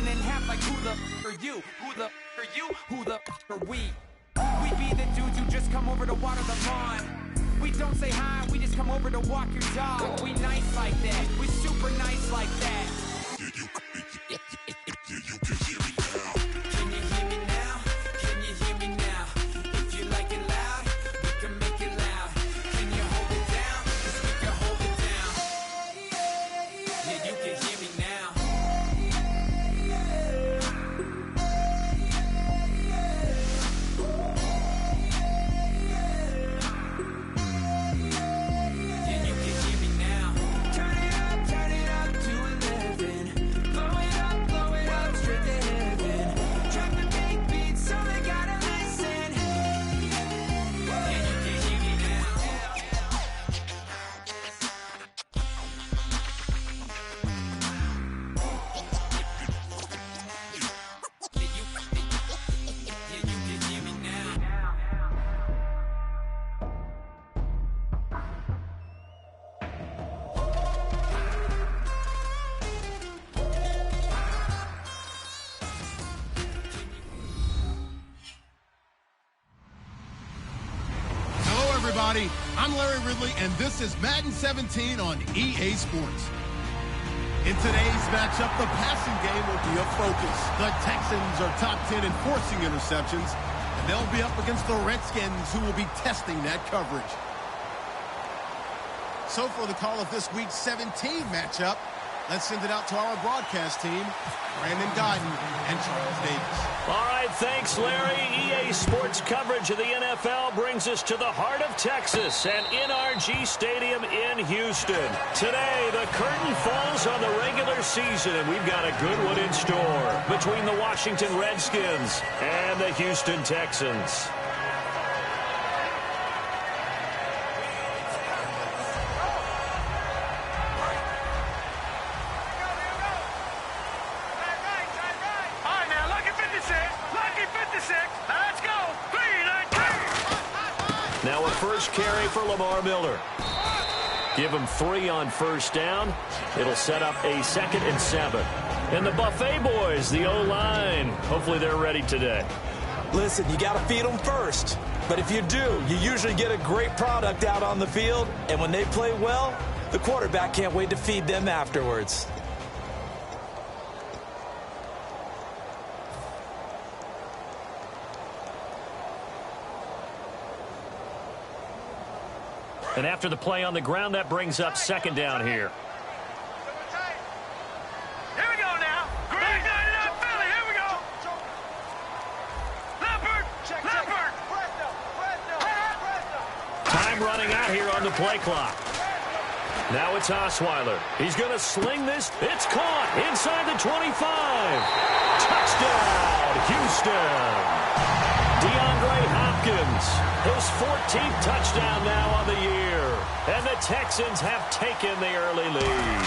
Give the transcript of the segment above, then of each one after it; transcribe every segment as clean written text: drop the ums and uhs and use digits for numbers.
broken in half like who the are you? Who the are you? Who the are we? We be the dudes who just come over to water the lawn. We don't say hi, we just come over to walk your dog. We nice like that, we super nice like that. Can you hear me now? Can you hear me now? If you like it loud, we can make it loud. Can you hold it down? 'Cause we can hold it down. Yeah, you can hear me now. Yeah, you can hear me now. Turn it up to 11. Blow it up straight to heaven. Drop the big beat so they gotta listen. Yeah, you can hear me now. Yeah, you can hear me now. Hello, everybody. I'm Larry Ridley, and this is Madden 17 on EA Sports. In today's matchup, the passing game will be a focus. The Texans are top 10 in forcing interceptions, and they'll be up against the Redskins, who will be testing that coverage. So for the call of this week's 17 matchup, let's send it out to our broadcast team, Brandon Guyton and Charles Davis. All right, thanks, Larry. EA Sports coverage of the NFL brings us to the heart of Texas and NRG Stadium in Houston. Today, the curtain falls on the regular season, and we've got a good one in store between the Washington Redskins and the Houston Texans. Now a first carry for Lamar Miller. Give him 3 on first down. It'll set up a 2nd and 7. And the Buffet boys, the O-line, hopefully they're ready today. Listen, you got to feed them first. But if you do, you usually get a great product out on the field. And when they play well, the quarterback can't wait to feed them afterwards. And after the play on the ground, that brings up 2nd down here. Here we go now. Greg got it up, Philly. Here we go. Leopard. Leopard. Time running out here on the play clock. Now it's Osweiler. He's going to sling this. It's caught inside the 25. Touchdown, Houston. DeAndre Hopkins, his 14th touchdown now on the year. And the Texans have taken the early lead.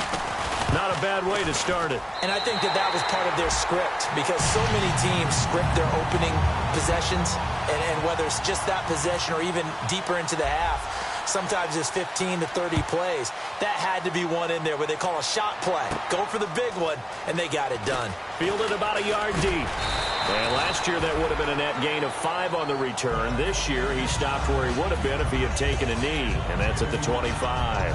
Not a bad way to start it. And I think that was part of their script, because so many teams script their opening possessions, and whether it's just that possession or even deeper into the half, sometimes it's 15 to 30 plays. That had to be one in there where they call a shot play. Go for the big one, and they got it done. Fielded about a yard deep. And last year that would have been a net gain of 5 on the return. This year he stopped where he would have been if he had taken a knee, and that's at the 25.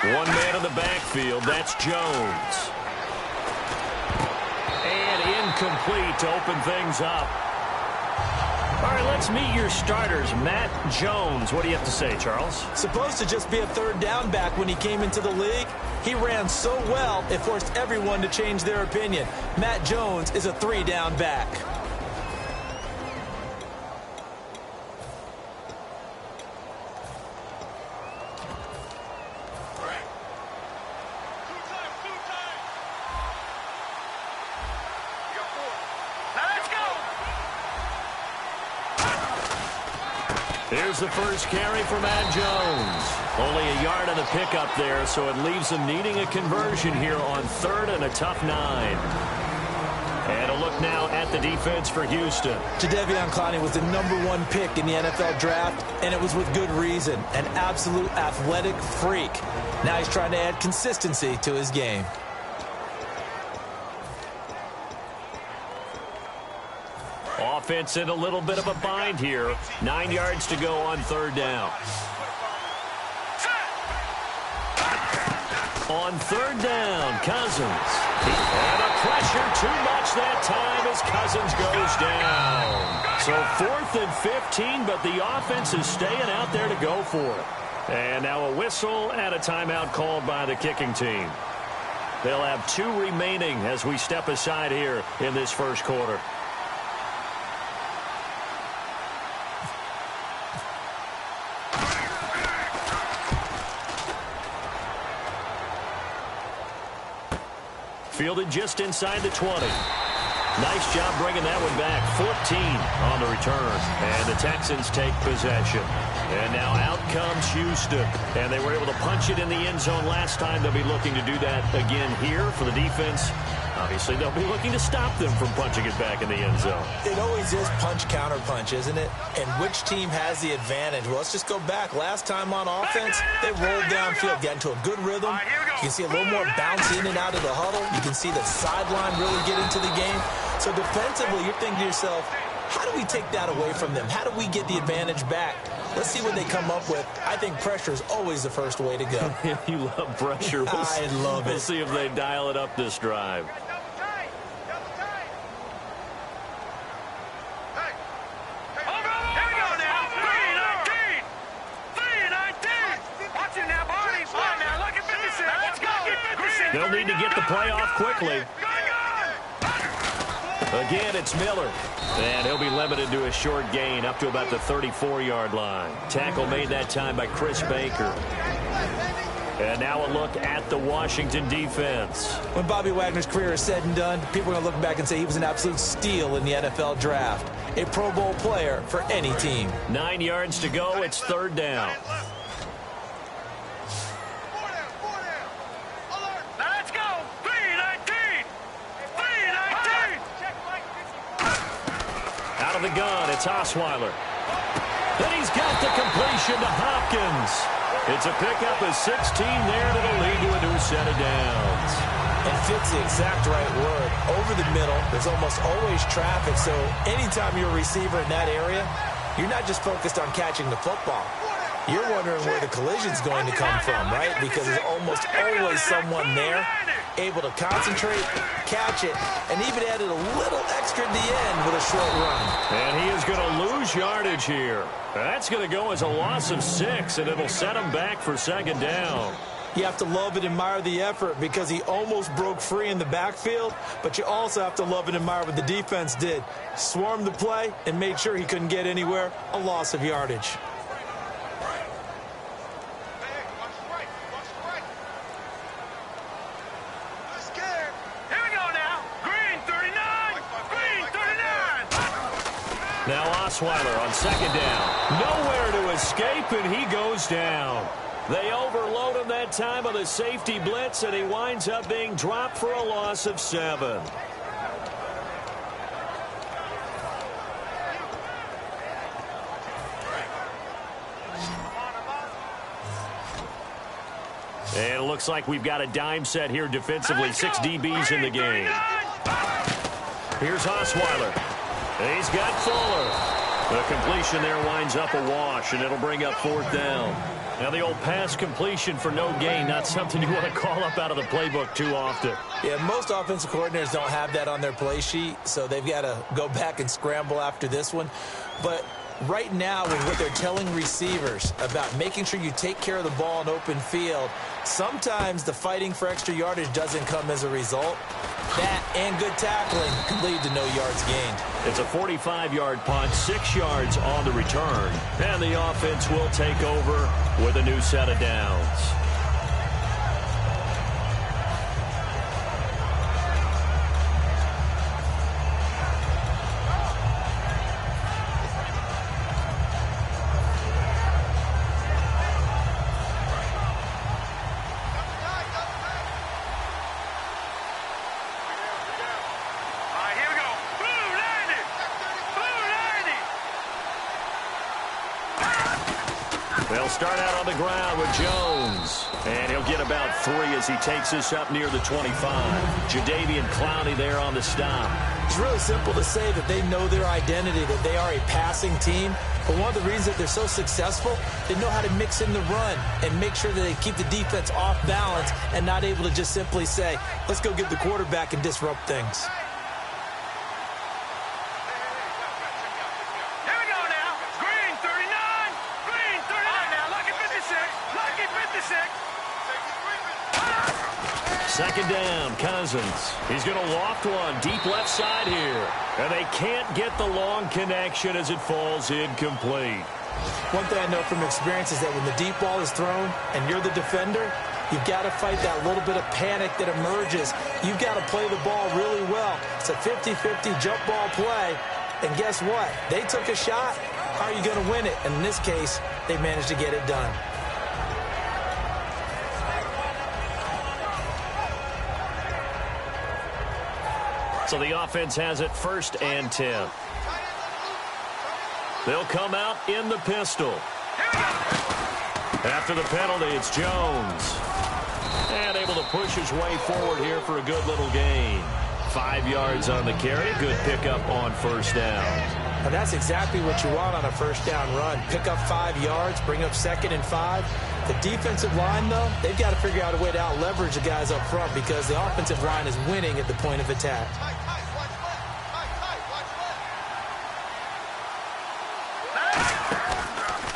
One man in the backfield, that's Jones. And incomplete to open things up. All right, let's meet your starters. Matt Jones. What do you have to say, Charles? Supposed to just be a 3rd down back when he came into the league. He ran so well, it forced everyone to change their opinion. Matt Jones is a 3-down back. Here's the first carry for Matt Jones. Only a yard on the pickup there, so it leaves them needing a conversion here on 3rd and a tough 9. And a look now at the defense for Houston. Jadeveon Clowney was the #1 pick in the NFL draft, and it was with good reason. An absolute athletic freak. Now he's trying to add consistency to his game. Offense in a little bit of a bind here. 9 yards to go on 3rd down. On 3rd down, Cousins. And a pressure too much that time as Cousins goes down. So 4th and 15, but the offense is staying out there to go for it. And now a whistle and a timeout called by the kicking team. They'll have 2 remaining as we step aside here in this first quarter. Fielded just inside the 20. Nice job bringing that one back. 14 on the return. And the Texans take possession. And now out comes Houston. And they were able to punch it in the end zone last time. They'll be looking to do that again here for the defense. Obviously, they'll be looking to stop them from punching it back in the end zone. It always is punch-counter-punch, isn't it? And which team has the advantage? Well, let's just go back. Last time on offense, they rolled downfield, got into a good rhythm. You can see a little more bounce in and out of the huddle. You can see the sideline really get into the game. So defensively, you're thinking to yourself, how do we take that away from them? How do we get the advantage back? Let's see what they come up with. I think pressure is always the first way to go. You love pressure. I love it. We'll see if they dial it up this drive. They'll need to get the play off quickly. Again, it's Miller. And he'll be limited to a short gain up to about the 34-yard line. Tackle made that time by Chris Baker. And now a look at the Washington defense. When Bobby Wagner's career is said and done, people are going to look back and say he was an absolute steal in the NFL draft. A Pro Bowl player for any team. 9 yards to go. It's 3rd down. Out of the gun, it's Osweiler. And he's got the completion to Hopkins. It's a pickup of 16 there that'll lead to a new set of downs. And fits the exact right word. Over the middle, there's almost always traffic, so anytime you're a receiver in that area, you're not just focused on catching the football. You're wondering where the collision's going to come from, right? Because there's almost always someone there able to concentrate, catch it, and even added a little extra at the end with a short run. And he is going to lose yardage here. That's going to go as a loss of 6, and it'll set him back for 2nd down. You have to love and admire the effort because he almost broke free in the backfield, but you also have to love and admire what the defense did. Swarmed the play and made sure he couldn't get anywhere, a loss of yardage. Now Osweiler on 2nd down. Nowhere to escape, and he goes down. They overload him that time on the safety blitz, and he winds up being dropped for a loss of 7. And it looks like we've got a dime set here defensively. 6 DBs in the game. Here's Osweiler. He's got Fuller. The completion there winds up a wash, and it'll bring up 4th down. Now the old pass completion for no gain, not something you want to call up out of the playbook too often. Yeah, most offensive coordinators don't have that on their play sheet, so they've got to go back and scramble after this one. But right now, with what they're telling receivers about making sure you take care of the ball in open field, sometimes the fighting for extra yardage doesn't come as a result. That and good tackling can lead to no yards gained. It's a 45-yard punt, 6 yards on the return. And the offense will take over with a new set of downs. They'll start out on the ground with Jones. And he'll get about 3 as he takes this up near the 25. Jadeveon Clowney there on the stop. It's really simple to say that they know their identity, that they are a passing team. But one of the reasons that they're so successful, they know how to mix in the run and make sure that they keep the defense off balance and not able to just simply say, let's go get the quarterback and disrupt things. Here we go now. Green 39. Green 39 now. Lucky 56. Lucky 56. Second down, Cousins. He's going to loft one deep left side here. And they can't get the long connection as it falls incomplete. One thing I know from experience is that when the deep ball is thrown and you're the defender, you've got to fight that little bit of panic that emerges. You've got to play the ball really well. It's a 50-50 jump ball play. And guess what? They took a shot. How are you going to win it? And in this case, they managed to get it done. So the offense has it 1st and 10. They'll come out in the pistol. After the penalty, it's Jones. And able to push his way forward here for a good little gain. 5 yards on the carry. Good pickup on 1st down. Now that's exactly what you want on a 1st down run. Pick up 5 yards, bring up 2nd and 5. The defensive line, though, they've got to figure out a way to out-leverage the guys up front because the offensive line is winning at the point of attack.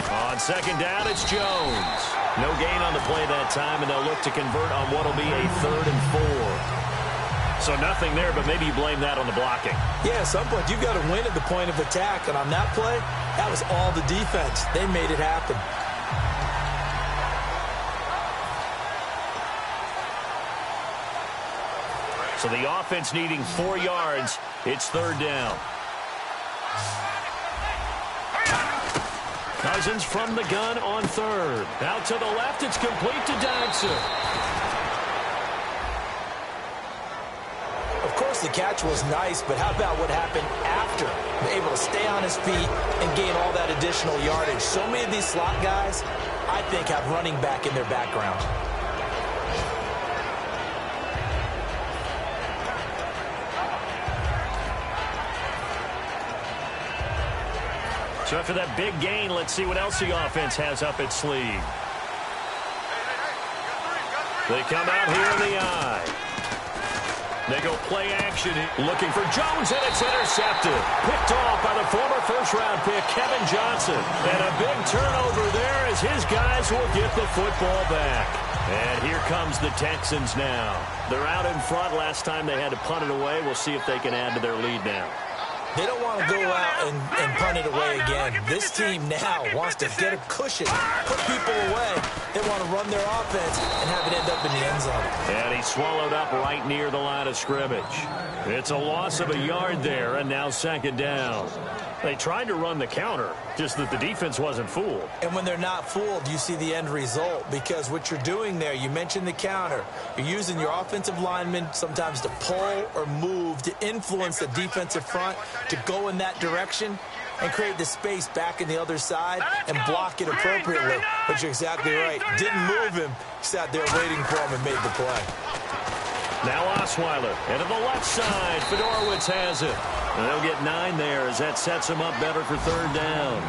On 2nd down, it's Jones. No gain on the play that time, and they'll look to convert on what will be a 3rd and 4. So nothing there, but maybe you blame that on the blocking. Yeah, at some point, you've got to win at the point of attack, and on that play, that was all the defense. They made it happen. So the offense needing 4 yards. It's 3rd down. Cousins from the gun on 3rd. Out to the left, it's complete to Dodson. Of course, the catch was nice, but how about what happened after? Able to stay on his feet and gain all that additional yardage. So many of these slot guys, I think, have running back in their background. So after that big gain, let's see what else the offense has up its sleeve. They come out here in the eye. They go play action, looking for Jones, and it's intercepted. Picked off by the former 1st-round pick, Kevin Johnson. And a big turnover there as his guys will get the football back. And here comes the Texans now. They're out in front. Last time they had to punt it away. We'll see if they can add to their lead now. They don't want to go out and punt it away again. This team now wants to get a cushion, put people away. They want to run their offense and have it end up in the end zone. And he swallowed up right near the line of scrimmage. It's a loss of a yard there, and now 2nd down. They tried to run the counter, just that the defense wasn't fooled. And when they're not fooled, you see the end result. Because what you're doing there, you mentioned the counter. You're using your offensive linemen sometimes to pull or move to influence the defensive front to go in that direction and create the space back in the other side and block it appropriately. But you're exactly right. Didn't move him. Sat there waiting for him and made the play. Now Osweiler, and to the left side, Fedorowicz has it. And they'll get 9 there as that sets them up better for 3rd down.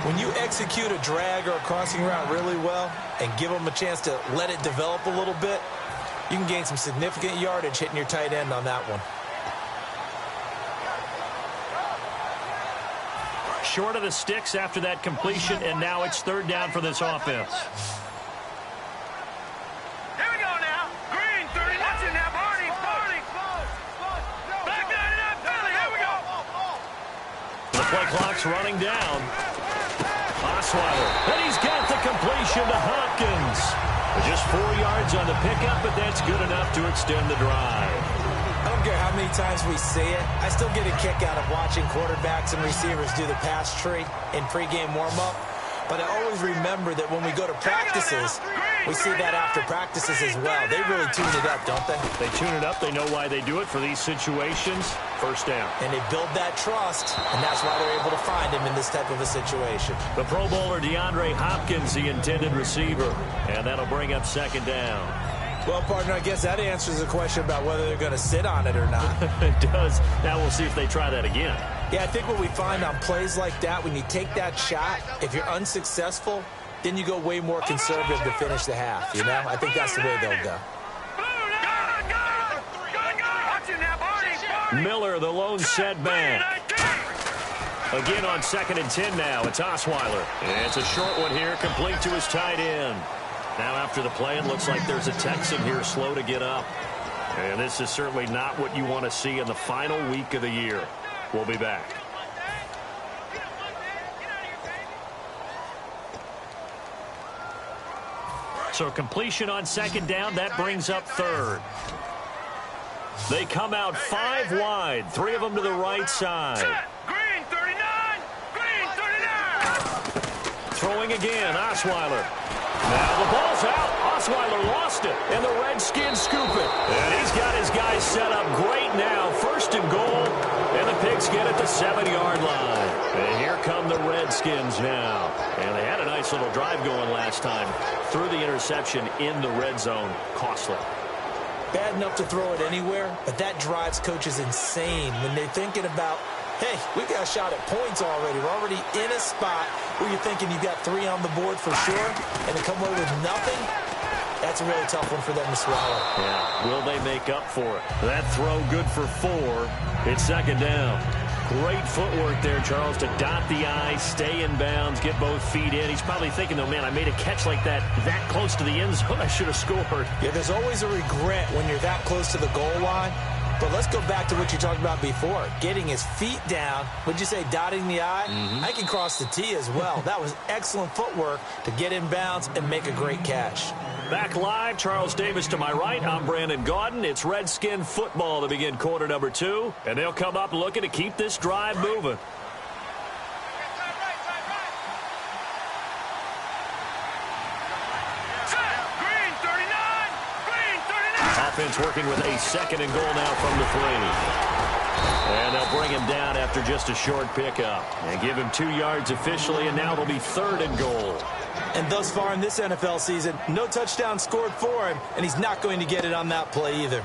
When you execute a drag or a crossing route really well and give them a chance to let it develop a little bit, you can gain some significant yardage hitting your tight end on that one. Short of the sticks after that completion, and now it's 3rd down for this offense. Play clock's running down. Osweiler, and he's got the completion to Hopkins. Just 4 yards on the pickup, but that's good enough to extend the drive. I don't care how many times we see it. I still get a kick out of watching quarterbacks and receivers do the pass tree in pregame warm-up. But I always remember that when we go to practices, We see that after practices as well. They really tune it up, don't they? They tune it up. They know why they do it for these situations. First down. And they build that trust, and that's why they're able to find him in this type of a situation. The Pro Bowler DeAndre Hopkins, the intended receiver. And that'll bring up second down. Well, partner, I guess that answers the question about whether they're going to sit on it or not. It does. Now we'll see if they try that again. Yeah, I think what we find on plays like that, when you take that shot, if you're unsuccessful, then you go way more conservative to finish the half, you know? I think that's the way they'll go. Miller, the lone setback. Again on 2nd and 10 now. It's Osweiler. And it's a short one here, complete to his tight end. Now after the play, it looks like there's a Texan here slow to get up. And this is certainly not what you want to see in the final week of the year. We'll be back. So completion on 2nd down, that brings up 3rd. They come out 5 wide, 3 of them to the right side. Green 39, green 39. Throwing again, Osweiler. Now the ball's out. Osweiler lost it, and the Redskins scoop it. And he's got his guys set up great now. 1st and goal, and the Pigs get at the 7-yard line. And here come the Redskins now. And they had a nice little drive going last time. Threw the interception in the red zone. Costly. Bad enough to throw it anywhere, but that drives coaches insane when they're thinking about, hey, we got a shot at points already. We're already in a spot where you're thinking you got 3 on the board for sure, and to come away with nothing, that's a really tough one for them to swallow. Yeah, will they make up for it? That throw good for 4. It's 2nd down. Great footwork there, Charles, to dot the I, stay in bounds, get both feet in. He's probably thinking, though, man, I made a catch like that close to the end zone. I should have scored. Yeah, there's always a regret when you're that close to the goal line. But let's go back to what you talked about before. Getting his feet down. Would you say dotting the I? I can cross the T as well. That was excellent footwork to get in bounds and make a great catch. Back live, Charles Davis to my right. I'm Brandon Gaudin. It's Redskin football to begin quarter number 2. And they'll come up looking to keep this drive moving. Green 39, green 39. Offense working with a 2nd and goal now from the 3. And they'll bring him down after just a short pickup. And give him 2 yards officially, and now it'll be 3rd and goal. And thus far in this NFL season, no touchdown scored for him, and he's not going to get it on that play either.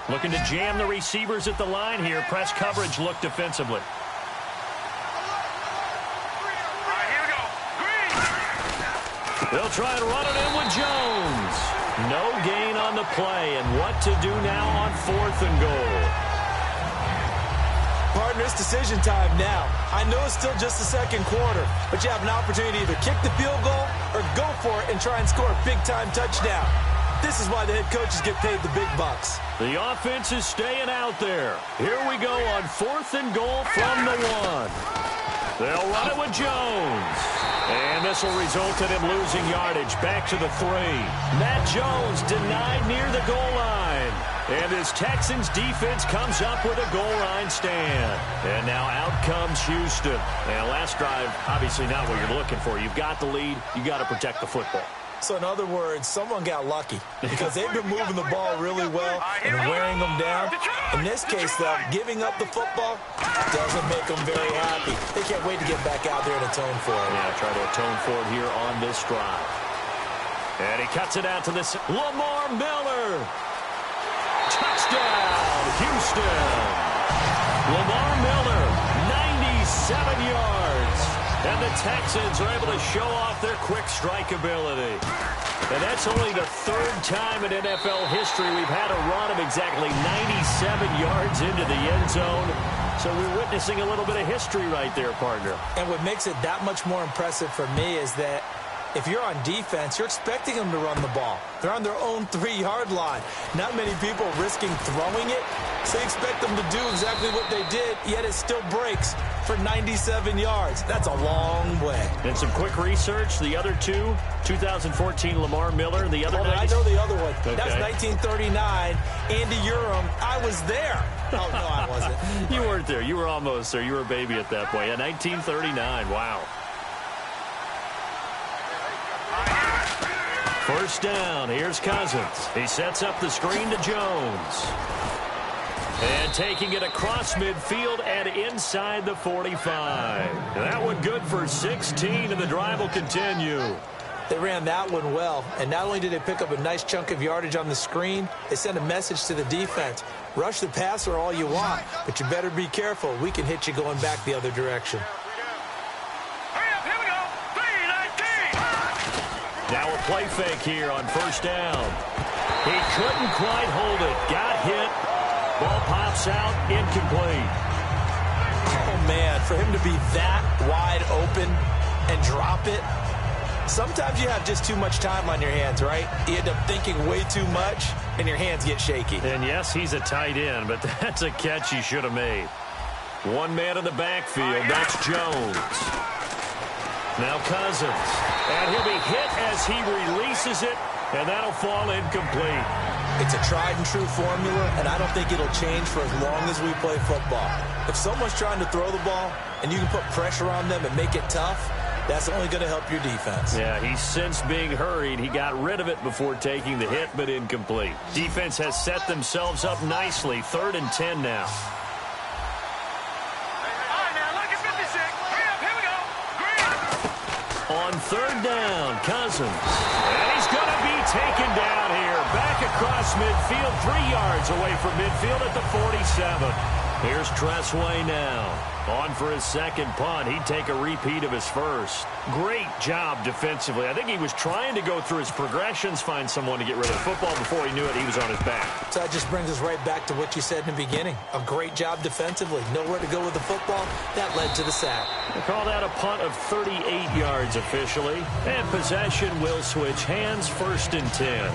Looking to jam the receivers at the line here. Press coverage look defensively. All right, here we go. Green. They'll try and run it in with Jones. No gain on the play, and what to do now on 4th and goal. Partner, it's decision time now. I know it's still just the 2nd quarter, but you have an opportunity to either kick the field goal or go for it and try and score a big-time touchdown. This is why the head coaches get paid the big bucks. The offense is staying out there. Here we go on 4th and goal from the 1. They'll run it with Jones. And this will result in him losing yardage. Back to the 3. Matt Jones denied near the goal line. And his Texans defense comes up with a goal line stand. And now out comes Houston. And last drive, obviously not what you're looking for. You've got the lead. You got to protect the football. So in other words, someone got lucky because they've been moving the ball really well and wearing them down. In this case, though, giving up the football doesn't make them very happy. They can't wait to get back out there and atone for it. Yeah, try to atone for it here on this drive. And he cuts it out to this Lamar Miller. Touchdown, Houston. Lamar Miller, 97 yards. And the Texans are able to show off their quick strike ability. And that's only the 3rd time in NFL history we've had a run of exactly 97 yards into the end zone. So we're witnessing a little bit of history right there, partner. And what makes it that much more impressive for me is that if you're on defense, you're expecting them to run the ball. They're on their own 3-yard line. Not many people risking throwing it, so you expect them to do exactly what they did, yet it still breaks. for 97 yards. That's a long way. And some quick research. The other two, 2014 Lamar Miller. The other I know the other one. Okay. That's 1939. Andy Urim. I was there. Oh, no, I wasn't. You weren't there. You were almost there. You were a baby at that point. Yeah, 1939. Wow. First down. Here's Cousins. He sets up the screen to Jones. And taking it across midfield and inside the 45. That one good for 16, and the drive will continue. They ran that one well, and not only did they pick up a nice chunk of yardage on the screen, they sent a message to the defense. Rush the passer all you want, but you better be careful. We can hit you going back the other direction. Here we go. 3-19. Now a play fake here on first down. He couldn't quite hold it. Got hit. Ball pops out. Incomplete. Oh, man, for him to be that wide open and drop it, sometimes you have just too much time on your hands, right? You end up thinking way too much, and your hands get shaky. And yes, he's a tight end, but that's a catch he should have made. One man in the backfield. That's Jones. Now Cousins. And he'll be hit as he releases it, and that'll fall incomplete. It's a tried-and-true formula, and I don't think it'll change for as long as we play football. If someone's trying to throw the ball, and you can put pressure on them and make it tough, that's only going to help your defense. Yeah, he's since being hurried. He got rid of it before taking the hit, but incomplete. Defense has set themselves up nicely. 3rd and 10 now. All right, now, look at 56. Hurry up. Here we go. Green. On 3rd down, Cousins. And he's going to be taken down here. Back across midfield, 3 yards away from midfield at the 47. Here's Tressway now. On for his second punt. He'd take a repeat of his first. Great job defensively. I think he was trying to go through his progressions, find someone to get rid of the football. Before he knew it, he was on his back. So that just brings us right back to what you said in the beginning. A great job defensively. Nowhere to go with the football. That led to the sack. They call that a punt of 38 yards officially. And possession will switch hands. 1st and 10.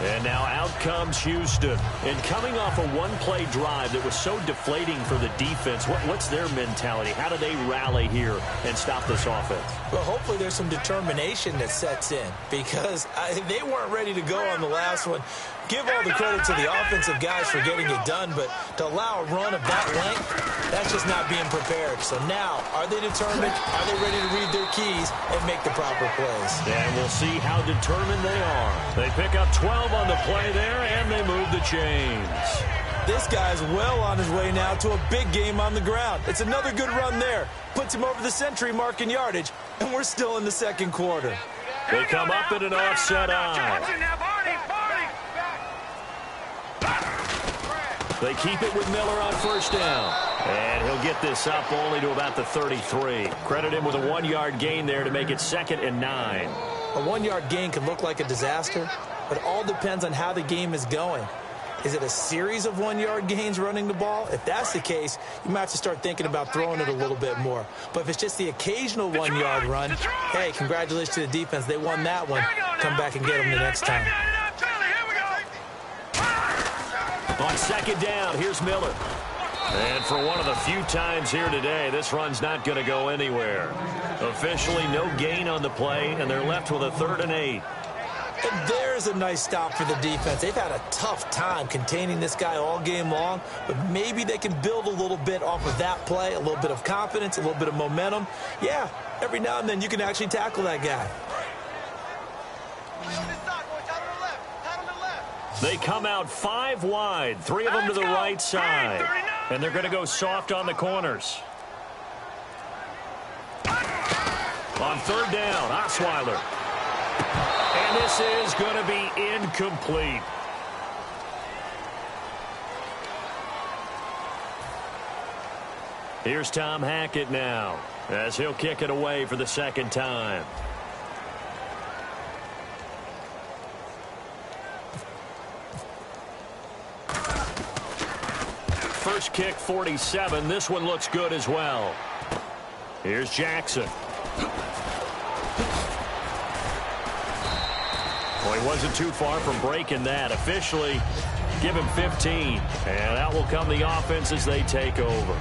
And now out comes Houston. And coming off a one-play drive that was so deflating for the defense, what's their mentality? How do they rally here and stop this offense? Well, hopefully there's some determination that sets in, because they weren't ready to go on the last one. Give all the credit to the offensive guys for getting it done, but to allow a run of that length, that's just not being prepared. So now, are they determined? Are they ready to read their keys and make the proper plays? And we'll see how determined they are. They pick up 12 on the play there, and they move the chains. This guy's well on his way now to a big game on the ground. It's another good run there. Puts him over the century mark in yardage, and we're still in the 2nd quarter. They come up in an offset eye. Watch it now, Barney. They keep it with Miller on 1st down. And he'll get this up only to about the 33. Credit him with a 1-yard gain there to make it 2nd and 9. A 1-yard gain can look like a disaster, but it all depends on how the game is going. Is it a series of 1-yard gains running the ball? If that's the case, you might have to start thinking about throwing it a little bit more. But if it's just the occasional 1-yard run, hey, congratulations to the defense. They won that one. Come back and get them the next time. On 2nd down, here's Miller. And for one of the few times here today, this run's not going to go anywhere. Officially, no gain on the play, and they're left with a 3rd and 8. And there's a nice stop for the defense. They've had a tough time containing this guy all game long, but maybe they can build a little bit off of that play, a little bit of confidence, a little bit of momentum. Yeah, every now and then you can actually tackle that guy. They come out 5 wide, 3 of them to the right side. And they're going to go soft on the corners. On 3rd down, Osweiler. And this is going to be incomplete. Here's Tom Hackett now, as he'll kick it away for the 2nd time. First kick, 47. This one looks good as well. Here's Jackson. Well, he wasn't too far from breaking that. Officially, give him 15. And out will come the offense as they take over.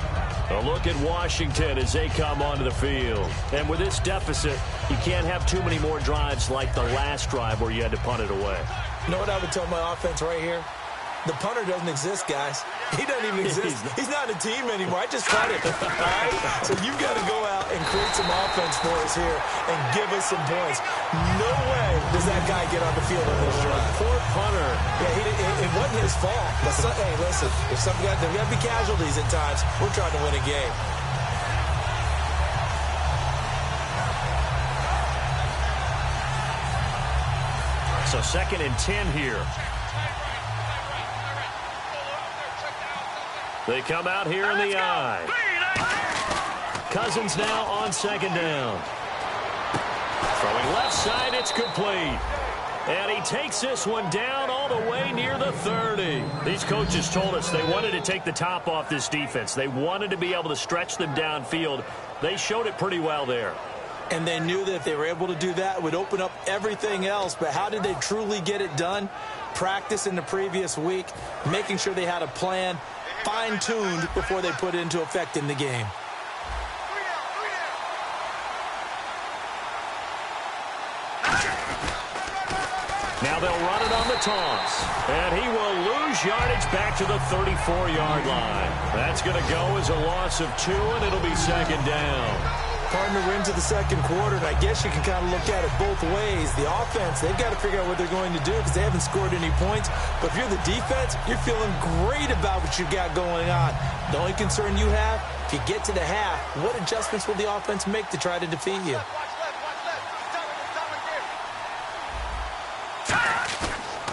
A look at Washington as they come onto the field. And with this deficit, you can't have too many more drives like the last drive where you had to punt it away. You know what I would tell my offense right here? The punter doesn't exist, guys. He doesn't even exist. He's not a team anymore. I just cut it. All right? So you've got to go out and create some offense for us here and give us some points. No way does that guy get on the field on this drive. Poor punter. Yeah, it wasn't his fault. But hey, listen, if there's got to be casualties at times. We're trying to win a game. So 2nd and 10 here. They come out here in the eye. Cousins now on 2nd down. Throwing left side, it's complete. And he takes this one down all the way near the 30. These coaches told us they wanted to take the top off this defense. They wanted to be able to stretch them downfield. They showed it pretty well there. And they knew that if they were able to do that, it would open up everything else. But how did they truly get it done? Practice in the previous week, making sure they had a plan, fine-tuned before they put it into effect in the game. Now they'll run it on the toss. And he will lose yardage back to the 34-yard line. That's going to go as a loss of 2, and it'll be 2nd down. Partner, we're into the 2nd quarter, and I guess you can kind of look at it both ways. The offense, they've got to figure out what they're going to do because they haven't scored any points. But if you're the defense, you're feeling great about what you got going on. The only concern you have, if you get to the half, what adjustments will the offense make to try to defeat you?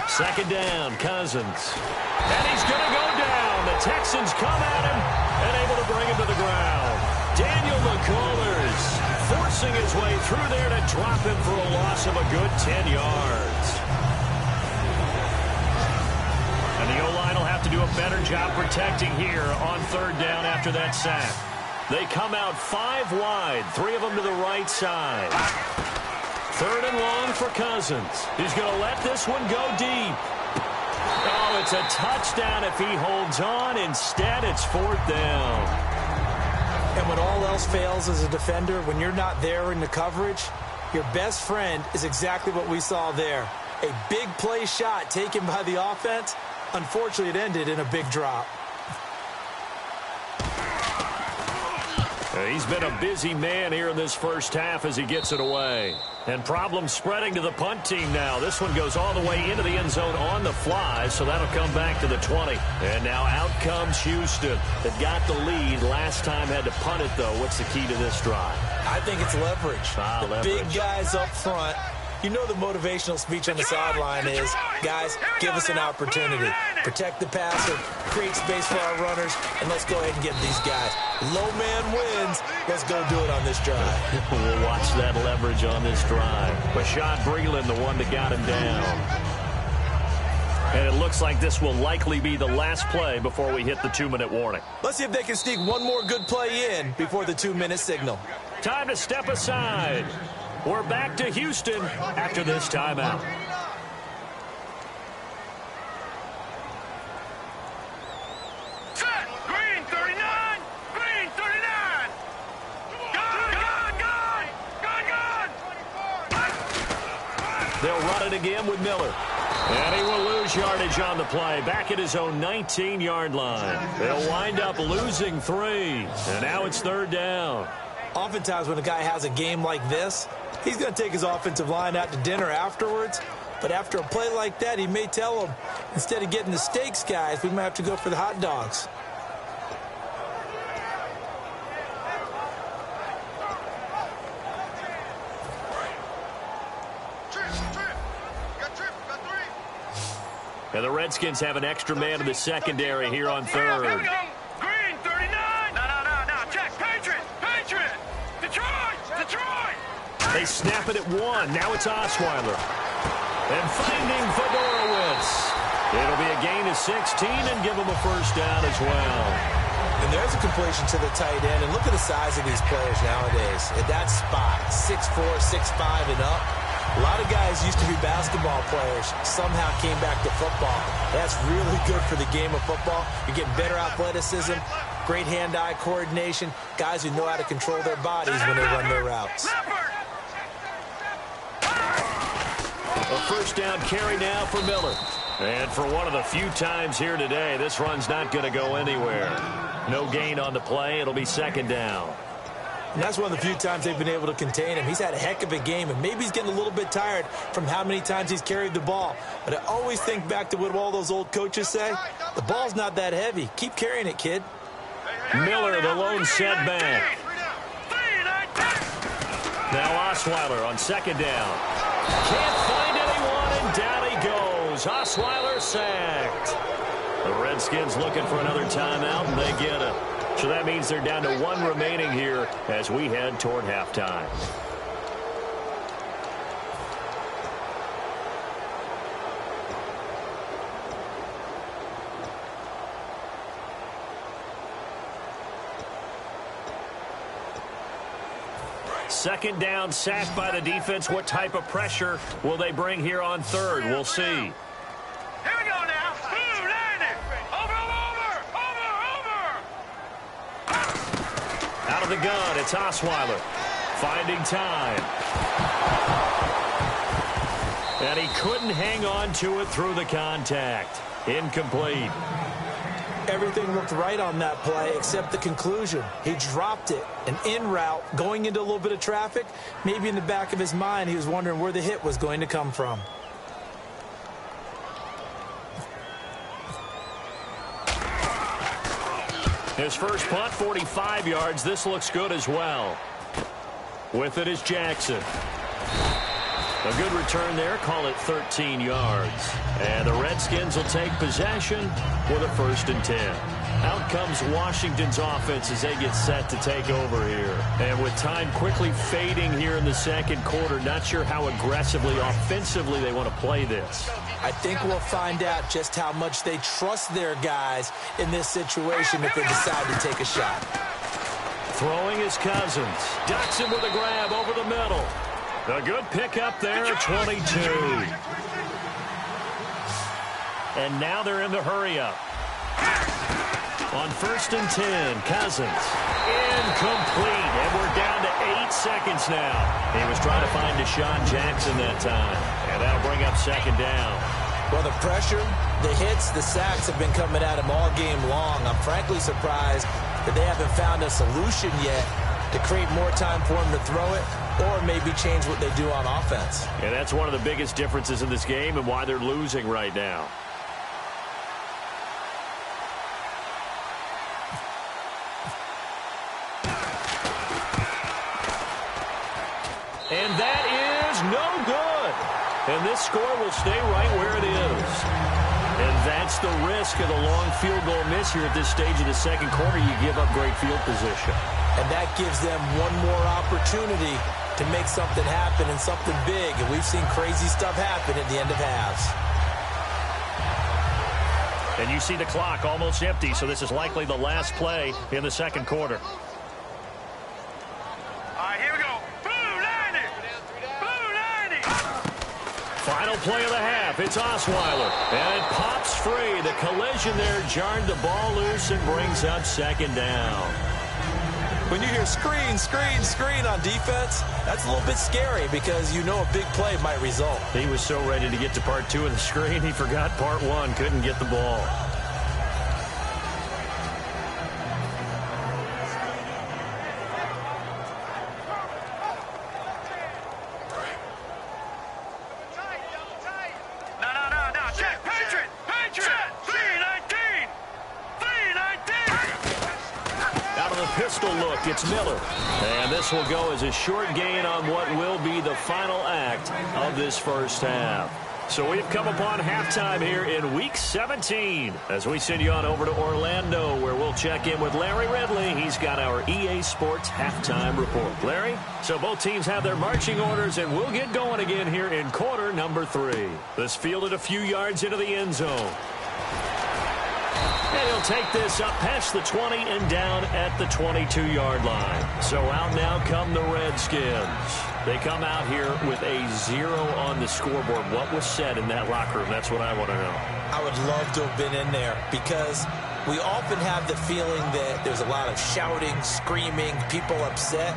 Second down, Cousins. And he's going to go down. The Texans come at him and able to bring him to the ground. Daniel McCullers forcing his way through there to drop him for a loss of a good 10 yards. And the O-line will have to do a better job protecting here on 3rd down after that sack. They come out 5 wide, 3 of them to the right side. 3rd and long for Cousins. He's going to let this one go deep. Oh, it's a touchdown if he holds on. Instead, it's 4th down. And when all else fails as a defender, when you're not there in the coverage, your best friend is exactly what we saw there. A big play shot taken by the offense. Unfortunately, it ended in a big drop. He's been a busy man here in this first half as he gets it away. And problems spreading to the punt team now. This one goes all the way into the end zone on the fly, so that'll come back to the 20. And now out comes Houston. That got the lead. Last time had to punt it, though. What's the key to this drive? I think it's leverage. The big guys up front. You know the motivational speech on the sideline is, guys, give us an opportunity. Protect the passer, create space for our runners, and let's go ahead and get these guys. Low man wins. Let's go do it on this drive. We'll watch that leverage on this drive. Rashad Breeland, the one that got him down. And it looks like this will likely be the last play before we hit the 2-minute warning. Let's see if they can sneak one more good play in before the 2-minute signal. Time to step aside. We're back to Houston after this timeout. Set. Green 39. Green 39. Gone. They'll run it again with Miller. And he will lose yardage on the play. Back at his own 19-yard line. They'll wind up losing 3. And now it's 3rd down. Oftentimes when a guy has a game like this, he's going to take his offensive line out to dinner afterwards. But after a play like that, he may tell them, instead of getting the steaks, guys, we might have to go for the hot dogs. And the Redskins have an extra man in the secondary here on 3rd. Green 39. No. Check. Patriot. Detroit. They snap it at 1. Now it's Osweiler. And finding Fedorowicz. It'll be a gain of 16 and give them a first down as well. And there's a completion to the tight end. And look at the size of these players nowadays. At that spot, 6'4", 6'5", and up. A lot of guys used to be basketball players, somehow came back to football. That's really good for the game of football. You're getting better athleticism, great hand-eye coordination, guys who know how to control their bodies when they run their routes. A first down carry now for Miller. And for one of the few times here today, this run's not going to go anywhere. No gain on the play. It'll be second down. And that's one of the few times they've been able to contain him. He's had a heck of a game, and maybe he's getting a little bit tired from how many times he's carried the ball. But I always think back to what all those old coaches say. The ball's not that heavy. Keep carrying it, kid. Miller, the lone setback. Now Osweiler on second down. Can't find anyone, and down he goes. Osweiler sacked. The Redskins looking for another timeout, and they get it. So that means they're down to one remaining here as we head toward halftime. Second down, sacked by the defense. What type of pressure will they bring here on third? We'll see. Here we go now. Ooh, land it. Over. Out of the gun, it's Osweiler. Finding time. And he couldn't hang on to it through the contact. Incomplete. Everything looked right on that play except the conclusion. He dropped it, an in route, going into a little bit of traffic. Maybe in the back of his mind, he was wondering where the hit was going to come from. His first punt, 45 yards. This looks good as well. With it is Jackson. A good return there. Call it 13 yards. And the Redskins will take possession with a 1st and 10. Out comes Washington's offense as they get set to take over here. And with time quickly fading here in the second quarter, not sure how aggressively, offensively they want to play this. I think we'll find out just how much they trust their guys in this situation if they decide to take a shot. Throwing is Cousins. Dotson with a grab over the middle. A good pickup there at 22. And now they're in the hurry-up. On 1st and 10, Cousins. Incomplete. And we're down to 8 seconds now. He was trying to find Deshaun Jackson that time. And that'll bring up second down. Well, the pressure, the hits, the sacks have been coming at him all game long. I'm frankly surprised that they haven't found a solution yet to create more time for him to throw it or maybe change what they do on offense. And that's one of the biggest differences in this game and why they're losing right now. And that is no good. And this score will stay right where it is. And that's the risk of the long field goal miss here at this stage of the second quarter. You give up great field position. And that gives them one more opportunity to make something happen and something big. And we've seen crazy stuff happen at the end of halves. And you see the clock almost empty, so this is likely the last play in the second quarter. Final play of the half. It's Osweiler. And it pops free. The collision there jarred the ball loose and brings up second down. When you hear screen, screen, screen on defense, that's a little bit scary because you know a big play might result. He was so ready to get to part 2 of the screen, he forgot part 1. Couldn't get the ball. Pistol look, it's Miller. And this will go as a short gain on what will be the final act of this first half. So we've come upon halftime here in Week 17 as we send you on over to Orlando where we'll check in with Larry Ridley. He's got our EA Sports halftime report. Larry, so both teams have their marching orders and we'll get going again here in quarter number 3. This fielded a few yards into the end zone. And he'll take this up past the 20 and down at the 22-yard line. So out now come the Redskins. They come out here with a 0 on the scoreboard. What was said in that locker room? That's what I want to know. I would love to have been in there because We often have the feeling that there's a lot of shouting, screaming, people upset.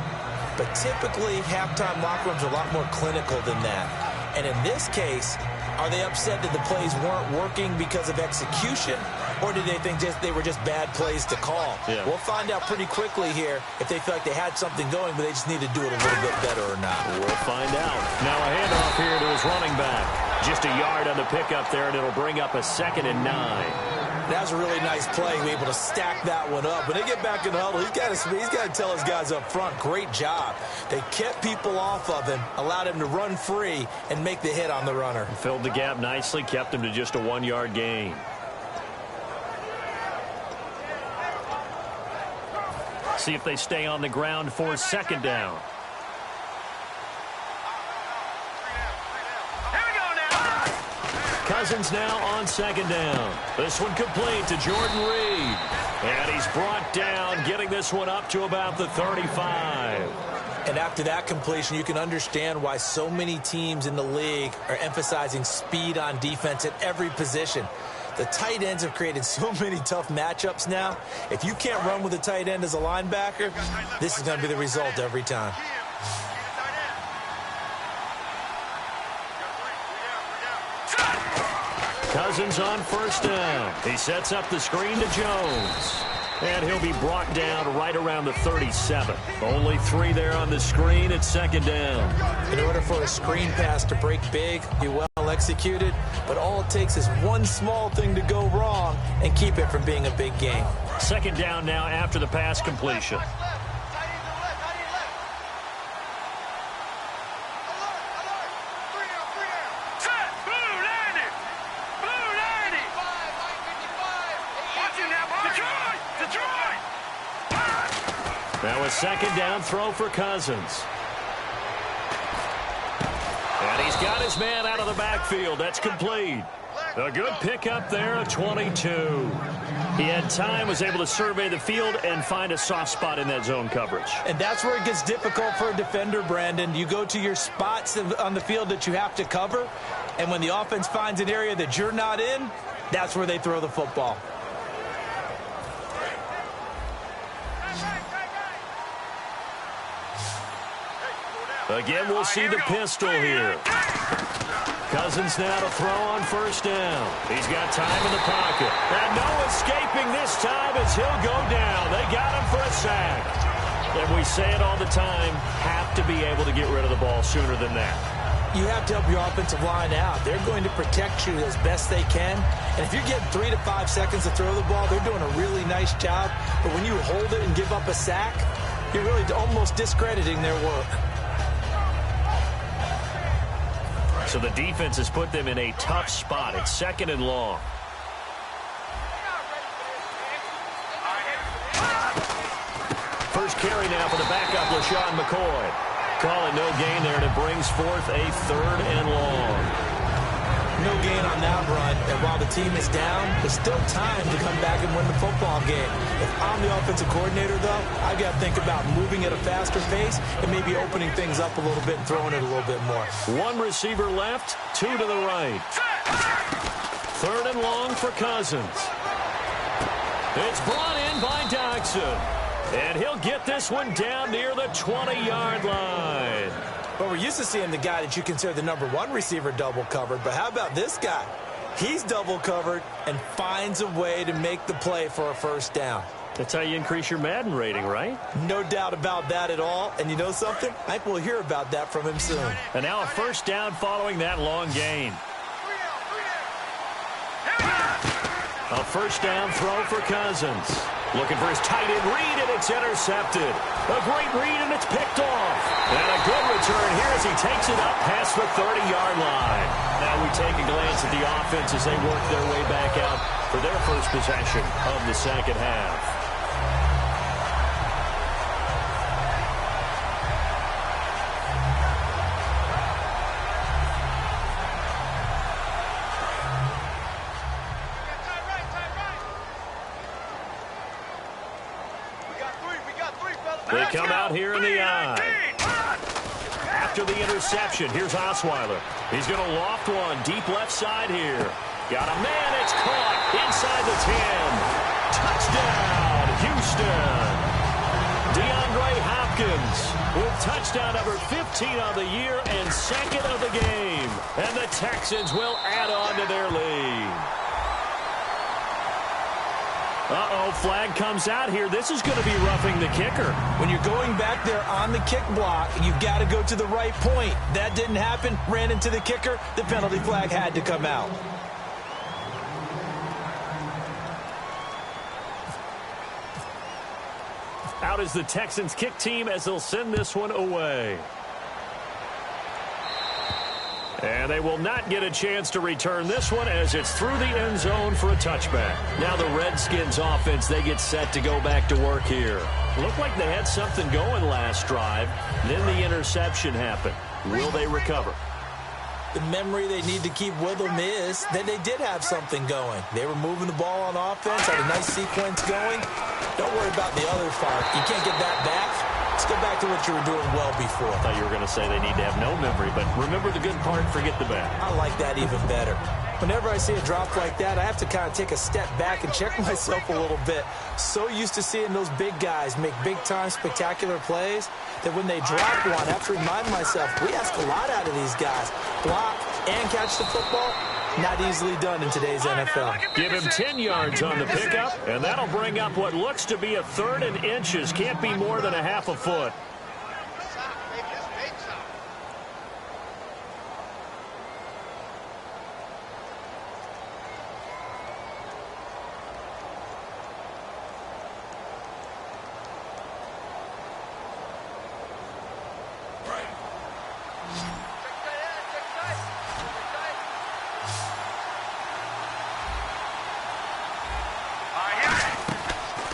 But typically, halftime locker rooms are a lot more clinical than that. And in this case, are they upset that the plays weren't working because of execution? Or did they think they were just bad plays to call? Yeah. We'll find out pretty quickly here if they feel like they had something going, but they just need to do it a little bit better or not. We'll find out. Now a handoff here to his running back. Just a yard on the pickup there, and it'll bring up a 2nd and 9. That was a really nice play. Be able to stack that one up. When they get back in the huddle, he's got to tell his guys up front, great job. They kept people off of him, allowed him to run free, and make the hit on the runner. Filled the gap nicely, kept him to just a 1-yard gain. See if they stay on the ground for 2nd down. Cousins now on 2nd down. This one complete to Jordan Reed. And he's brought down, getting this one up to about the 35. And after that completion, you can understand why so many teams in the league are emphasizing speed on defense at every position. The tight ends have created so many tough matchups now. If you can't run with a tight end as a linebacker, this is going to be the result every time. Cousins on 1st down. He sets up the screen to Jones. And he'll be brought down right around the 37. Only 3 there on the screen at 2nd down. In order for a screen pass to break big, be well executed, but all it takes is one small thing to go wrong and keep it from being a big gain. 2nd down now after the pass completion. Now a 2nd down throw for Cousins. And he's got his man out of the backfield. That's complete. A good pickup there, a 22. He had time, was able to survey the field and find a soft spot in that zone coverage. And that's where it gets difficult for a defender, Brandon. You go to your spots on the field that you have to cover, and when the offense finds an area that you're not in, that's where they throw the football. Again, we'll see the pistol here. Cousins now to throw on 1st down. He's got time in the pocket. And no escaping this time as he'll go down. They got him for a sack. And we say it all the time, have to be able to get rid of the ball sooner than that. You have to help your offensive line out. They're going to protect you as best they can. And if you're getting 3 to 5 seconds to throw the ball, they're doing a really nice job. But when you hold it and give up a sack, you're really almost discrediting their work. So the defense has put them in a tough spot. It's 2nd and long. First carry now for the backup, LaShawn McCoy. Calling no gain there, and it brings forth a 3rd and long. No gain on that run, and while the team is down, there's still time to come back and win the football game. If I'm the offensive coordinator, though, I've got to think about moving at a faster pace and maybe opening things up a little bit and throwing it a little bit more. 1 receiver left, 2 to the right. 3rd and long for Cousins. It's brought in by Dodson. And he'll get this one down near the 20-yard line. But we're used to seeing the guy that you consider the #1 receiver double covered. But how about this guy? He's double covered and finds a way to make the play for a 1st down. That's how you increase your Madden rating, right? No doubt about that at all. And you know something? I think we'll hear about that from him soon. And now a 1st down following that long gain. A 1st down throw for Cousins. Looking for his tight end read, and it's intercepted. A great read, and it's picked off. And a good return here as he takes it up past the 30-yard line. Now we take a glance at the offense as they work their way back out for their first possession of the 2nd half. They come out here in the eye. After the interception, here's Osweiler. He's going to loft one deep left side here. Got a man, it's caught inside the 10. Touchdown, Houston. DeAndre Hopkins with touchdown number 15 on the year and second of the game. And the Texans will add on to their lead. Flag comes out here. This is going to be roughing the kicker. When you're going back there on the kick block, you've got to go to the right point. That didn't happen. Ran into the kicker. The penalty flag had to come out. Out is the Texans kick team as they'll send this one away. And they will not get a chance to return this one as it's through the end zone for a touchback. Now the Redskins offense, they get set to go back to work here. Looked like they had something going last drive. Then the interception happened. Will they recover? The memory they need to keep with them is that they did have something going. They were moving the ball on offense, had a nice sequence going. Don't worry about the other part. You can't get that back. Let's go back to what you were doing well before. I thought you were going to say they need to have no memory, but remember the good part, forget the bad. I like that even better. Whenever I see a drop like that, I have to kind of take a step back and check myself a little bit. So used to seeing those big guys make big-time spectacular plays that when they drop one, I have to remind myself, we ask a lot out of these guys. Block and catch the football, not easily done in today's NFL. Give him 10 yards on the pickup, and that'll bring up what looks to be a 3rd and inches. Can't be more than a half a foot.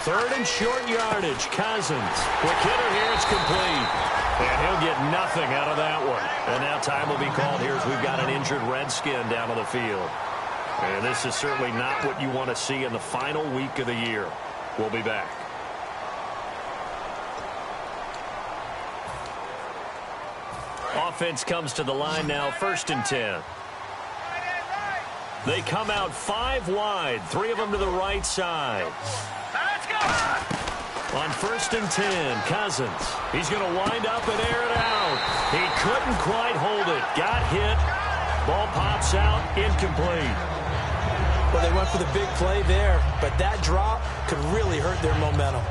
Third and short yardage. Cousins. Quick hitter here. It's complete. And he'll get nothing out of that one. And now time will be called here as we've got an injured Redskin down on the field. And this is certainly not what you want to see in the final week of the year. We'll be back. Offense comes to the line now. 1st and 10. They come out 5 wide. 3 of them to the right side. On 1st and 10, Cousins. He's going to wind up and air it out. He couldn't quite hold it. Got hit. Ball pops out. Incomplete. Well, they went for the big play there, but that drop could really hurt their momentum.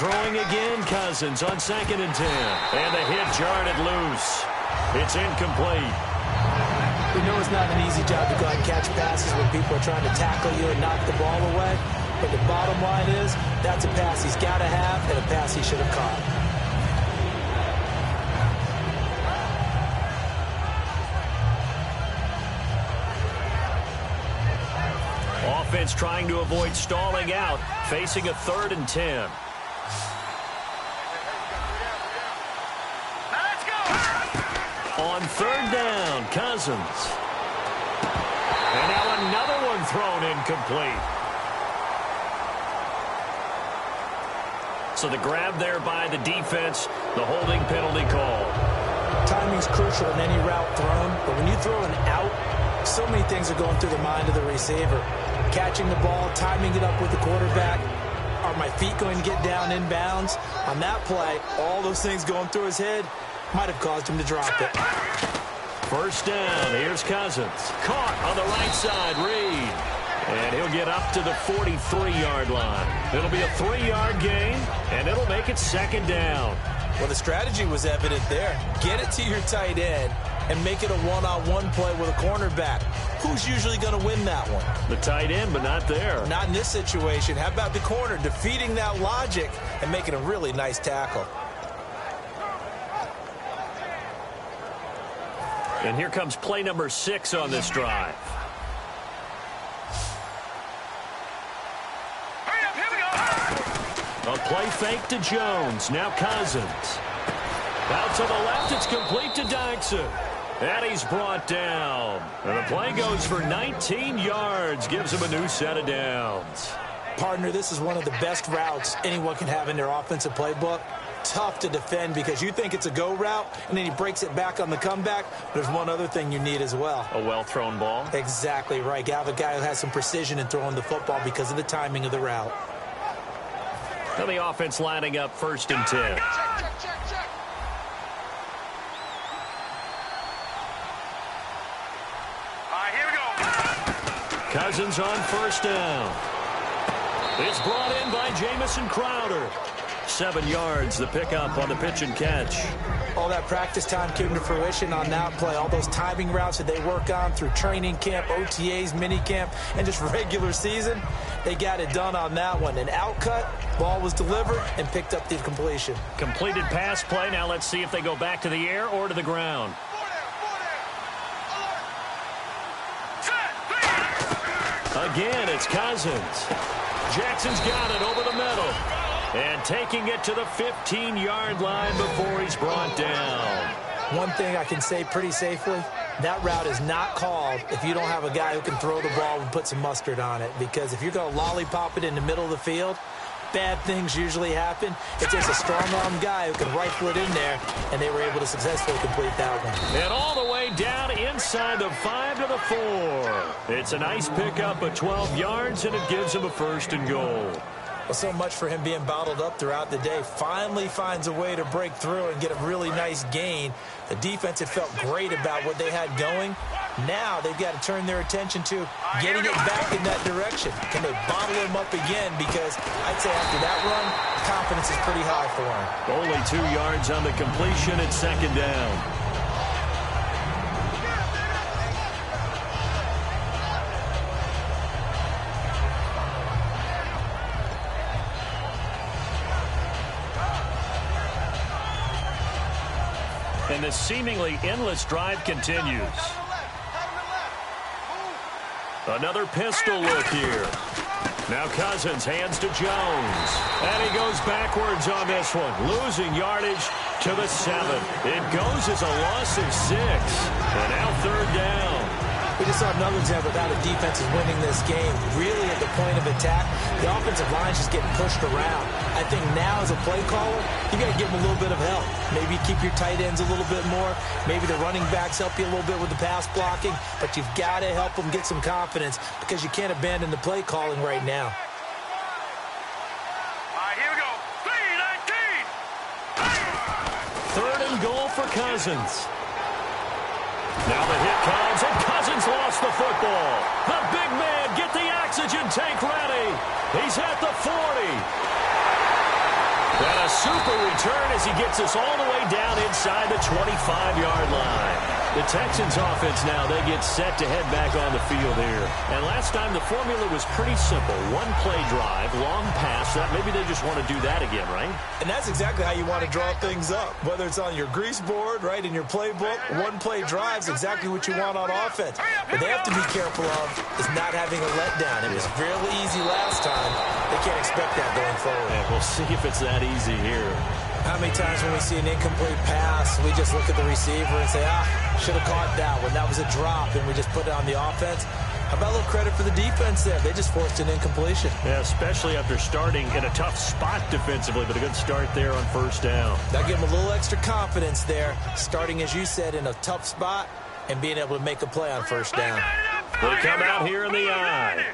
Throwing again, Cousins on 2nd and 10. And the hit jarred it loose. It's incomplete. We know it's not an easy job to go out and catch passes when people are trying to tackle you and knock the ball away. But the bottom line is, that's a pass he's got to have and a pass he should have caught. Offense trying to avoid stalling out, facing a 3rd and 10. On 3rd down, Cousins. And now another one thrown incomplete. So the grab there by the defense, the holding penalty call. Timing's crucial in any route thrown, but when you throw an out, so many things are going through the mind of the receiver. Catching the ball, timing it up with the quarterback. Are my feet going to get down in bounds? On that play, all those things going through his head might have caused him to drop it. 1st down. Here's Cousins. Caught on the right side. Reed. And he'll get up to the 43-yard line. It'll be a 3-yard gain, and it'll make it 2nd down. Well, the strategy was evident there. Get it to your tight end and make it a one-on-one play with a cornerback. Who's usually going to win that one? The tight end, but not there. Not in this situation. How about the corner defeating that logic and making a really nice tackle? And here comes play number 6 on this drive. A play fake to Jones. Now Cousins. Out to the left. It's complete to Dyson. And he's brought down. And the play goes for 19 yards. Gives him a new set of downs. Partner, this is one of the best routes anyone can have in their offensive playbook. Tough to defend because you think it's a go route, and then he breaks it back on the comeback. There's one other thing you need as well. A well-thrown ball? Exactly right. You have a guy who has some precision in throwing the football because of the timing of the route. Now the offense lining up 1st and 10. Check. All right, here we go. Cousins on 1st down. It's brought in by Jamison Crowder. 7 yards, the pickup on the pitch and catch. All that practice time came to fruition on that play. All those timing routes that they work on through training camp, OTAs, minicamp, and just regular season, they got it done on that one. An outcut, ball was delivered, and picked up the completion. Completed pass play. Now let's see if they go back to the air or to the ground. Again, it's Cousins. Jackson's got it over the middle. And taking it to the 15-yard line before he's brought down. One thing I can say pretty safely, that route is not called if you don't have a guy who can throw the ball and put some mustard on it. Because if you're going to lollipop it in the middle of the field, bad things usually happen. It takes a strong-arm guy who can rifle it in there, and they were able to successfully complete that one. And all the way down inside the 5 to the 4. It's a nice pickup of 12 yards, and it gives him a 1st and goal. Well, so much for him being bottled up throughout the day. Finally finds a way to break through and get a really nice gain. The defense had felt great about what they had going. Now they've got to turn their attention to getting it back in that direction. Can they bottle him up again? Because I'd say after that run, confidence is pretty high for him. Only 2 yards on the completion at 2nd down. And this seemingly endless drive continues. Another pistol look here. Now Cousins hands to Jones. And he goes backwards on this one, losing yardage to the 7. It goes as a loss of 6. And now 3rd down. We just saw another example of how the defense is winning this game. Really at the point of attack, the offensive line's just getting pushed around. I think now as a play caller, you got to give them a little bit of help. Maybe keep your tight ends a little bit more. Maybe the running backs help you a little bit with the pass blocking. But you've got to help them get some confidence because you can't abandon the play calling right now. All right, here we go. 3-19. 3rd and goal for Cousins. Now the hit comes, and Cousins lost the football. The big man, get the oxygen tank ready. He's at the 40. And a super return as he gets us all the way down inside the 25-yard line. The Texans offense now, they get set to head back on the field here. And last time the formula was pretty simple. 1-play drive, long pass. Maybe they just want to do that again, right? And that's exactly how you want to draw things up. Whether it's on your grease board, right, in your playbook, 1-play drive is exactly what you want on offense. What they have to be careful of is not having a letdown. It was fairly easy last time. They can't expect that going forward. And we'll see if it's that easy here. How many times when we see an incomplete pass, we just look at the receiver and say, should have caught that one. That was a drop, and we just put it on the offense. How about a little credit for the defense there? They just forced an incompletion. Yeah, especially after starting in a tough spot defensively, but a good start there on 1st down. That gave them a little extra confidence there, starting, as you said, in a tough spot and being able to make a play on 1st down. They come out here in the eye.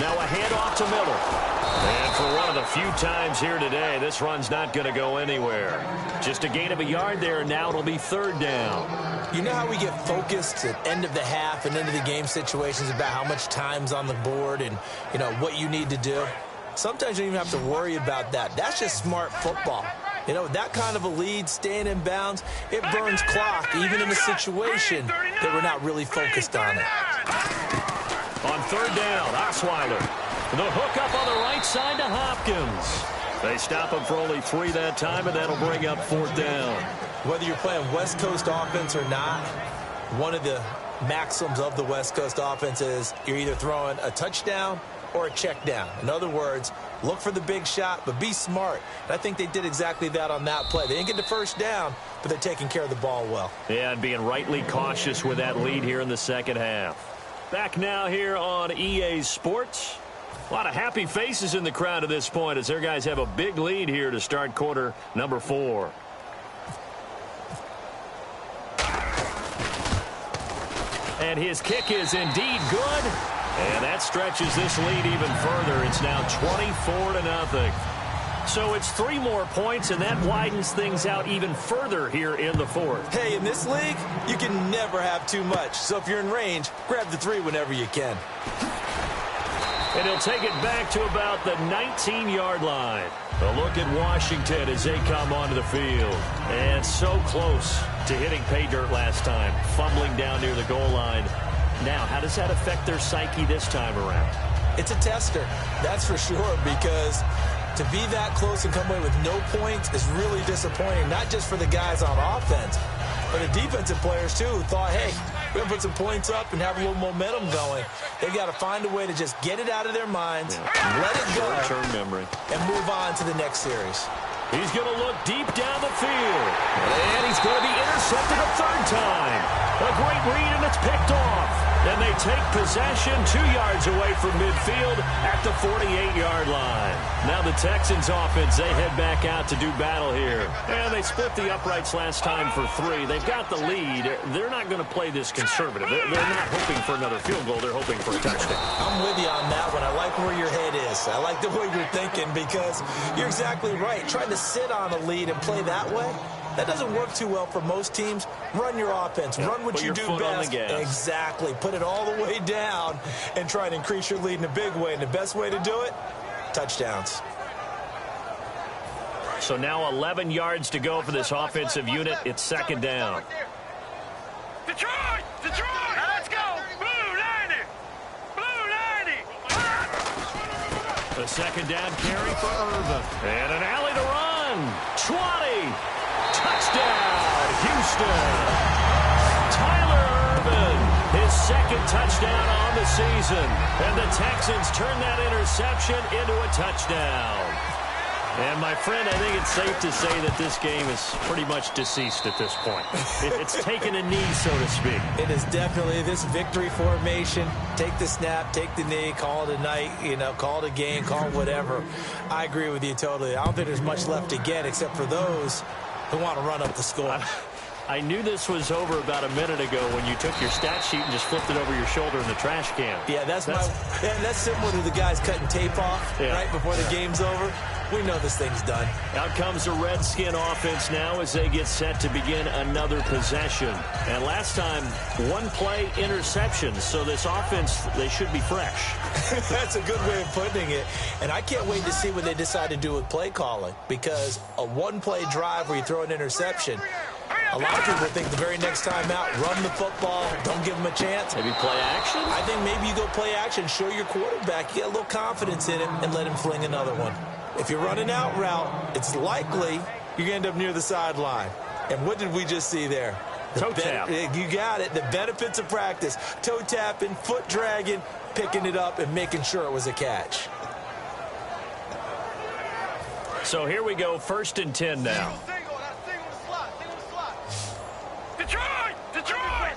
Now a handoff to middle. And for one of the few times here today, this run's not going to go anywhere. Just a gain of a yard there, and now it'll be 3rd down. You know how we get focused at end of the half and into the game situations about how much time's on the board and, you know, what you need to do? Sometimes you don't even have to worry about that. That's just smart football. You know, that kind of a lead, staying in bounds, it burns clock, even in a situation that we're not really focused on it. On 3rd down, Osweiler. The hook up on the right side to Hopkins. They stop him for only 3 that time, and that'll bring up 4th down. Whether you're playing West Coast offense or not, one of the maxims of the West Coast offense is you're either throwing a touchdown or a check down. In other words, Look for the big shot, but be smart. And I think they did exactly that on that play. They didn't get the first down, but they're taking care of the ball well. Yeah, and being rightly cautious with that lead here in the second half. Back now here on EA Sports. A lot of happy faces in the crowd at this point as their guys have a big lead here to start quarter number 4. And his kick is indeed good. And that stretches this lead even further. It's now 24-0. So it's 3 more points, and that widens things out even further here in the 4th. Hey, in this league, you can never have too much. So if you're in range, grab the 3 whenever you can. And he'll take it back to about the 19-yard line. A look at Washington as they come onto the field. And so close to hitting pay dirt last time, fumbling down near the goal line. Now, how does that affect their psyche this time around? It's a tester, that's for sure, because to be that close and come away with no points is really disappointing, not just for the guys on offense, but the defensive players, too, who thought, hey, we're going to put some points up and have a little momentum going. They've got to find a way to just get it out of their minds, let it go, short-term memory, and move on to the next series. He's going to look deep down the field. And he's going to be intercepted a 3rd time. A great read, and it's picked off. And they take possession 2 yards away from midfield at the 48-yard line. Now the Texans offense, they head back out to do battle here. And they split the uprights last time for 3. They've got the lead. They're not going to play this conservative. They're not hoping for another field goal. They're hoping for a touchdown. I'm with you on that one. I like where your head is. I like the way you're thinking because you're exactly right. Trying to sit on a lead and play that way, that doesn't work too well for most teams. Run your offense. Run what you do best. Exactly. Put it all the way down and try and increase your lead in a big way. And the best way to do it, touchdowns. So now 11 yards to go for this offensive unit. It's 2nd down. Detroit! Detroit! Now let's go! Blue 90! Blue 90! A 2nd down carry for Irvin. And an alley to run. 20. Touchdown, Houston. Tyler Irvin, his 2nd touchdown on the season. And the Texans turn that interception into a touchdown. And, my friend, I think it's safe to say that this game is pretty much deceased at this point. It's taken a knee, so to speak. It is definitely this victory formation. Take the snap, take the knee, call it a night, call it a game, call it whatever. I agree with you totally. I don't think there's much left to get except for those who want to run up the score. I knew this was over about a minute ago when you took your stat sheet and just flipped it over your shoulder in the trash can. Yeah, that's similar to the guys cutting tape off right before the game's over. We know this thing's done. Out comes the Redskin offense now as they get set to begin another possession. And last time, 1 play interception. So this offense, they should be fresh. That's a good way of putting it. And I can't wait to see what they decide to do with play calling. Because a 1-play drive where you throw an interception, a lot of people think the very next time out, run the football, don't give them a chance. Maybe play action? I think maybe you go play action, show your quarterback, you get a little confidence in him, and let him fling another one. If you're running out route, it's likely you're going to end up near the sideline. And what did we just see there? Toe tap. You got it. The benefits of practice. Toe tapping, foot dragging, picking it up, and making sure it was a catch. So here we go, 1st and 10 now. Detroit! Detroit!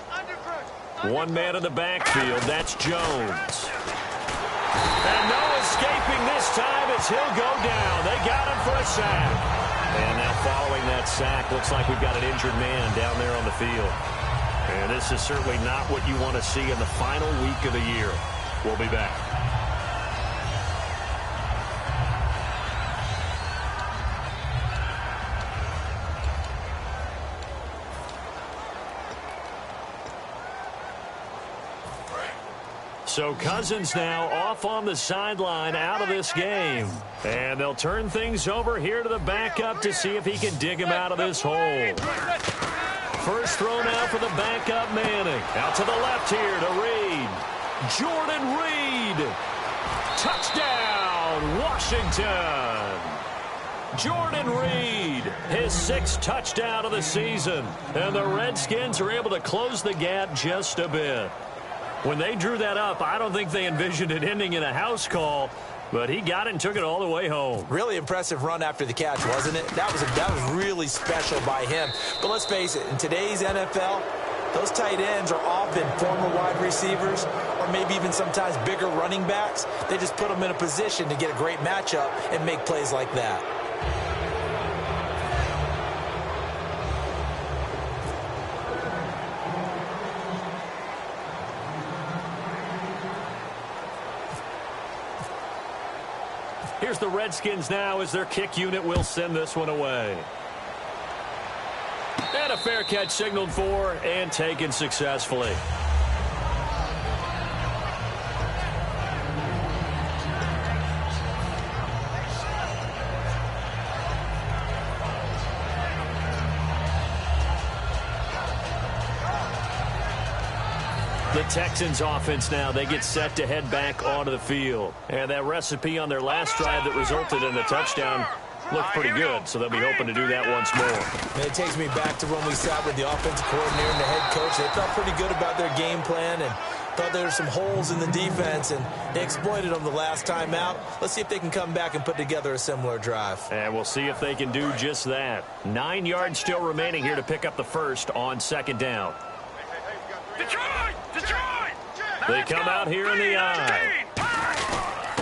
1 man in the backfield. That's Jones. And no escaping this time as he'll go down. They got him for a sack. And now following that sack, looks like we've got an injured man down there on the field. And this is certainly not what you want to see in the final week of the year. We'll be back. So Cousins now off on the sideline out of this game. And they'll turn things over here to the backup to see if he can dig him out of this hole. First throw now for the backup Manning. Out to the left here to Reed. Jordan Reed. Touchdown, Washington. Jordan Reed, his 6th touchdown of the season. And the Redskins are able to close the gap just a bit. When they drew that up, I don't think they envisioned it ending in a house call. But he got it and took it all the way home. Really impressive run after the catch, wasn't it? That was really special by him. But let's face it, in today's NFL, those tight ends are often former wide receivers or maybe even sometimes bigger running backs. They just put them in a position to get a great matchup and make plays like that. Here's the Redskins now as their kick unit will send this one away. And a fair catch signaled for and taken successfully. The Texans offense now, they get set to head back onto the field. And that recipe on their last drive that resulted in a touchdown looked pretty good, so they'll be hoping to do that once more. And it takes me back to when we sat with the offensive coordinator and the head coach. They felt pretty good about their game plan and thought there were some holes in the defense, and they exploited them the last time out. Let's see if they can come back and put together a similar drive. And we'll see if they can do just that. 9 yards still remaining here to pick up the first on second down. Detroit! Detroit! They come out here in the eye.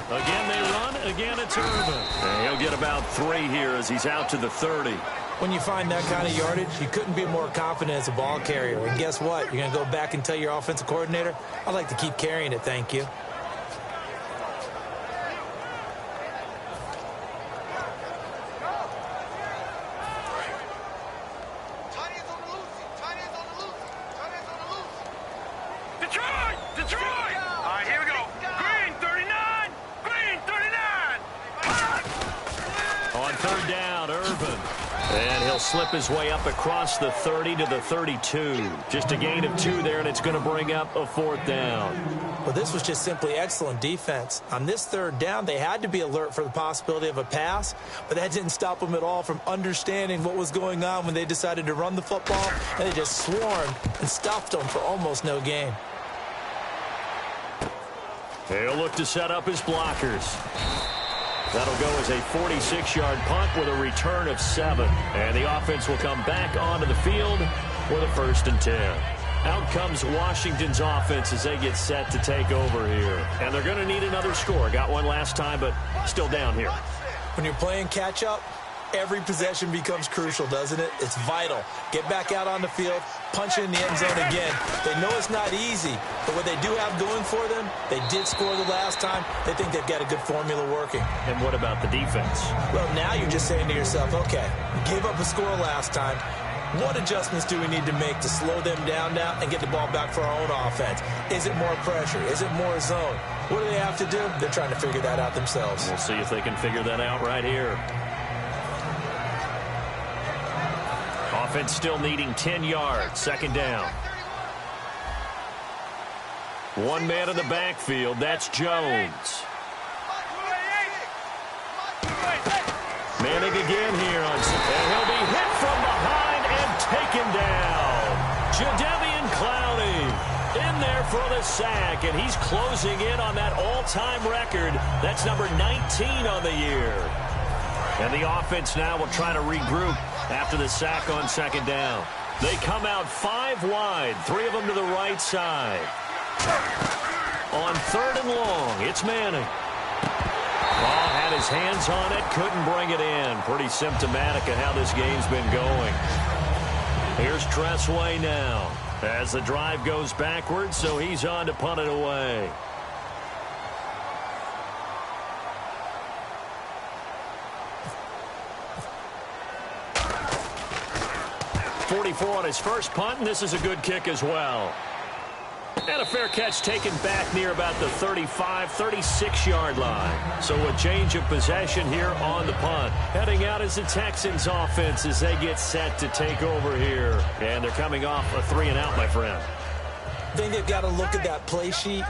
Again they run, again it's Urban. And he'll get about 3 here as he's out to the 30. When you find that kind of yardage, you couldn't be more confident as a ball carrier. And guess what? You're going to go back and tell your offensive coordinator, I'd like to keep carrying it, thank you. Slip his way up across the 30 to the 32. Just a gain of 2 there, and it's going to bring up a 4th down. Well, this was just simply excellent defense. On this 3rd down, they had to be alert for the possibility of a pass, but that didn't stop them at all from understanding what was going on when they decided to run the football, and they just swarmed and stuffed them for almost no gain. He'll look to set up his blockers. That'll go as a 46-yard punt with a return of 7. And the offense will come back onto the field with a 1st and 10. Out comes Washington's offense as they get set to take over here. And they're going to need another score. Got one last time, but still down here. When you're playing catch-up, every possession becomes crucial, doesn't it? It's vital. Get back out on the field, punch it in the end zone again. They know it's not easy, but what they do have going for them, they did score the last time. They think they've got a good formula working. And what about the defense? Well, now you're just saying to yourself, okay, we gave up a score last time. What adjustments do we need to make to slow them down now and get the ball back for our own offense? Is it more pressure? Is it more zone? What do they have to do? They're trying to figure that out themselves. We'll see if they can figure that out right here. Offense still needing 10 yards. 2nd down. 1 man in the backfield. That's Jones. Manning again here on, and he'll be hit from behind and taken down. Jadeveon Clowney in there for the sack, and he's closing in on that all-time record. That's number 19 on the year. And the offense now will try to regroup after the sack on 2nd down. They come out 5 wide, 3 of them to the right side. On 3rd and long, it's Manning. Ball had his hands on it, couldn't bring it in. Pretty symptomatic of how this game's been going. Here's Tressway now as the drive goes backwards, so he's on to punt it away. .44 on his first punt, and this is a good kick as well. And a fair catch taken back near about the 35, 36-yard line. So a change of possession here on the punt. Heading out is the Texans offense as they get set to take over here. And they're coming off a 3-and-out, my friend. I think they've got to look at that play sheet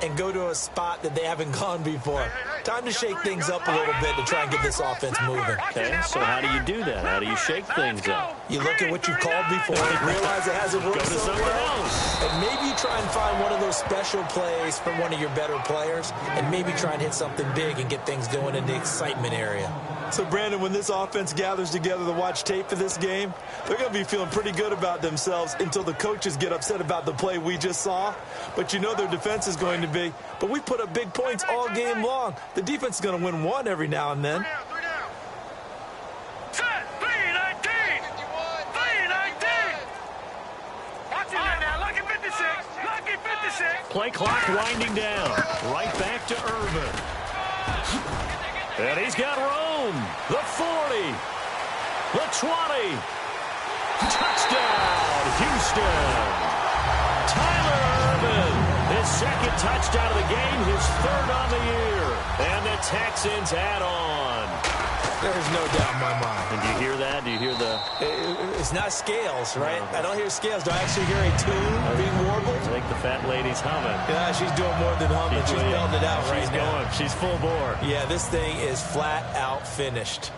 and go to a spot that they haven't gone before. Time to shake things up a little bit to try and get this offense moving. Okay, so how do you do that? How do you shake things up? You look at what you've called before, realize it hasn't worked Go to so something well, else. and maybe you try and find one of those special plays from one of your better players, and maybe try and hit something big and get things going in the excitement area. So, Brandon, when this offense gathers together to watch tape for this game, they're going to be feeling pretty good about themselves until the coaches get upset about the play we just saw. But you know their defense is going to be. But we put up big points all game long. The defense is going to win one every now and then. Set, 319. 319. Watch it now. Lucky 56. Lucky 56. Play clock winding down. Right back to Irvin. And he's got room. The 40. The 20. Touchdown, Houston. Tyler Irvin, his second touchdown of the game, his third on the year. And the Texans add on. There's no doubt in my mind. And do you hear that? Do you hear the... It's not scales, right? I don't hear scales. Do I actually hear a tune being warbled? I think the fat lady's humming. Yeah, she's doing more than humming. She's belting it out right now. She's full bore. Yeah, this thing is flat out finished.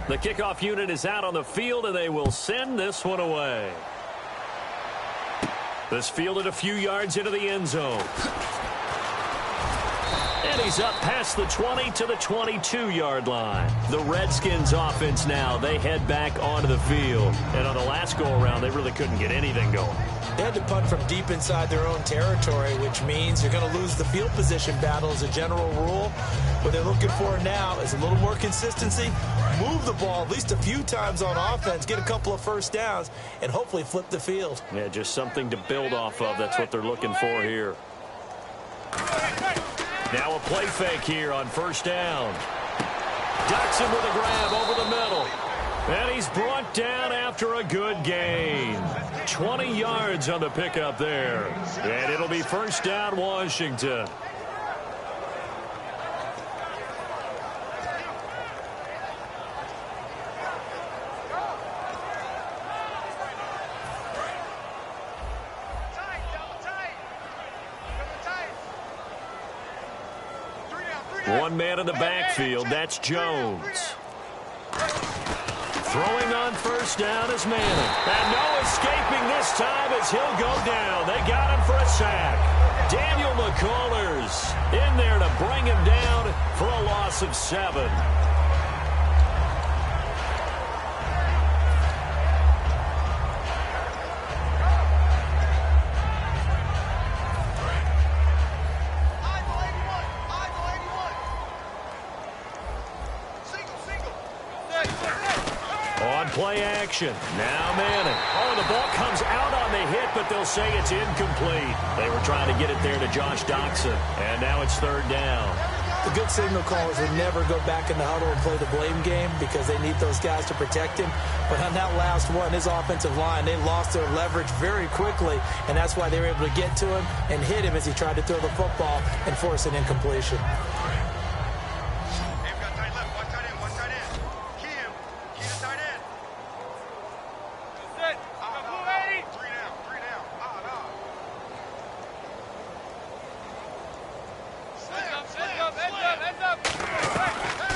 The kickoff unit is out on the field, and they will send this one away. This fielded a few yards into the end zone. And he's up past the 20 to the 22-yard line. The Redskins offense now, they head back onto the field. And on the last go-around, they really couldn't get anything going. They had to punt from deep inside their own territory, which means you're going to lose the field position battle as a general rule. What they're looking for now is a little more consistency, move the ball at least a few times on offense, get a couple of first downs, and hopefully flip the field. Yeah, just something to build off of. That's what they're looking for here. Now a play fake here on first down. Ducks him with a grab over the middle. And he's brought down after a good gain. 20 yards on the pickup there. And it'll be first down, Washington. One man in the backfield, that's Jones. Throwing on first down is Manning. And no escaping this time as he'll go down. They got him for a sack. Daniel McCullers in there to bring him down for a loss of 7. Play action. Now Manning. Oh, the ball comes out on the hit, but they'll say it's incomplete. They were trying to get it there to Josh Doxson, and now it's third down. The good signal callers would never go back in the huddle and play the blame game because they need those guys to protect him. But on that last one, his offensive line, they lost their leverage very quickly, and that's why they were able to get to him and hit him as he tried to throw the football and force an incompletion.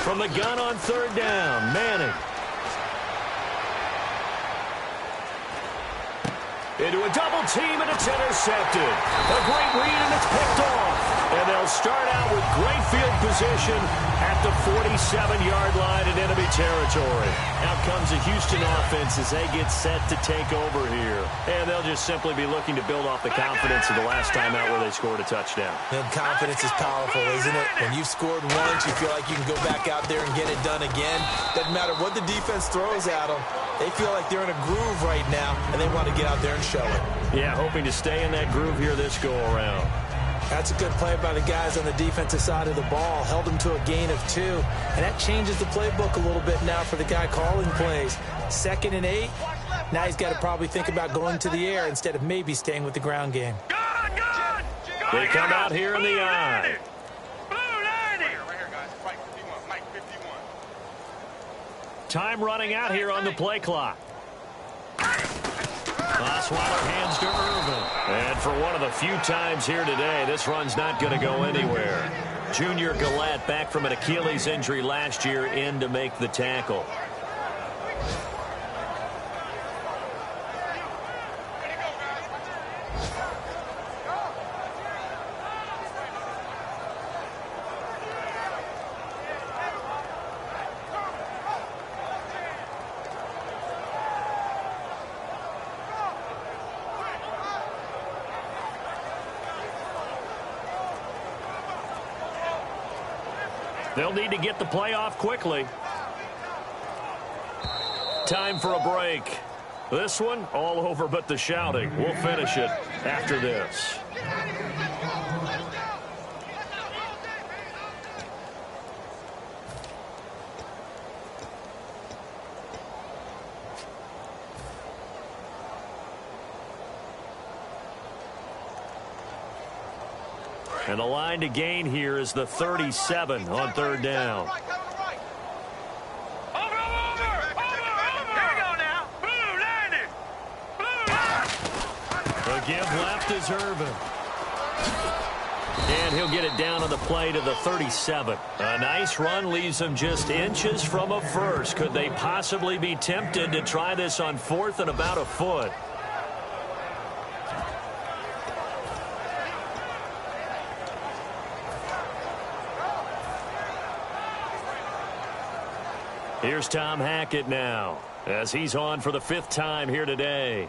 From the gun on third down, Manning. Into a double team, and it's intercepted. A great read, and it's picked off. And they'll start out with great field position at the 47-yard line in enemy territory. Out comes the Houston offense as they get set to take over here. And they'll just simply be looking to build off the confidence of the last time out where they scored a touchdown. And confidence is powerful, isn't it? When you've scored once, you feel like you can go back out there and get it done again. Doesn't matter what the defense throws at them. They feel like they're in a groove right now, and they want to get out there and show it. Yeah, hoping to stay in that groove here this go-around. That's a good play by the guys on the defensive side of the ball. Held them to a gain of 2. And that changes the playbook a little bit now for the guy calling plays. 2nd and 8. Now he's got to probably think about going to the air instead of maybe staying with the ground game. They come out here in the eye. Time running out here on the play clock. Osweiler hands to Irvin. And for one of the few times here today, this run's not going to go anywhere. Junior Gillette, back from an Achilles injury last year, in to make the tackle. They'll need to get the play off quickly. Time for a break. This one, all over but the shouting. We'll finish it after this. And the line to gain here is the 37 on third down. Over. Here we go now. Blue, landed. Blue. The give left is Irvin. And he'll get it down on the play to the 37. A nice run leaves them just inches from a first. Could they possibly be tempted to try this on fourth and about a foot? Here's Tom Hackett now, as he's on for the 5th time here today.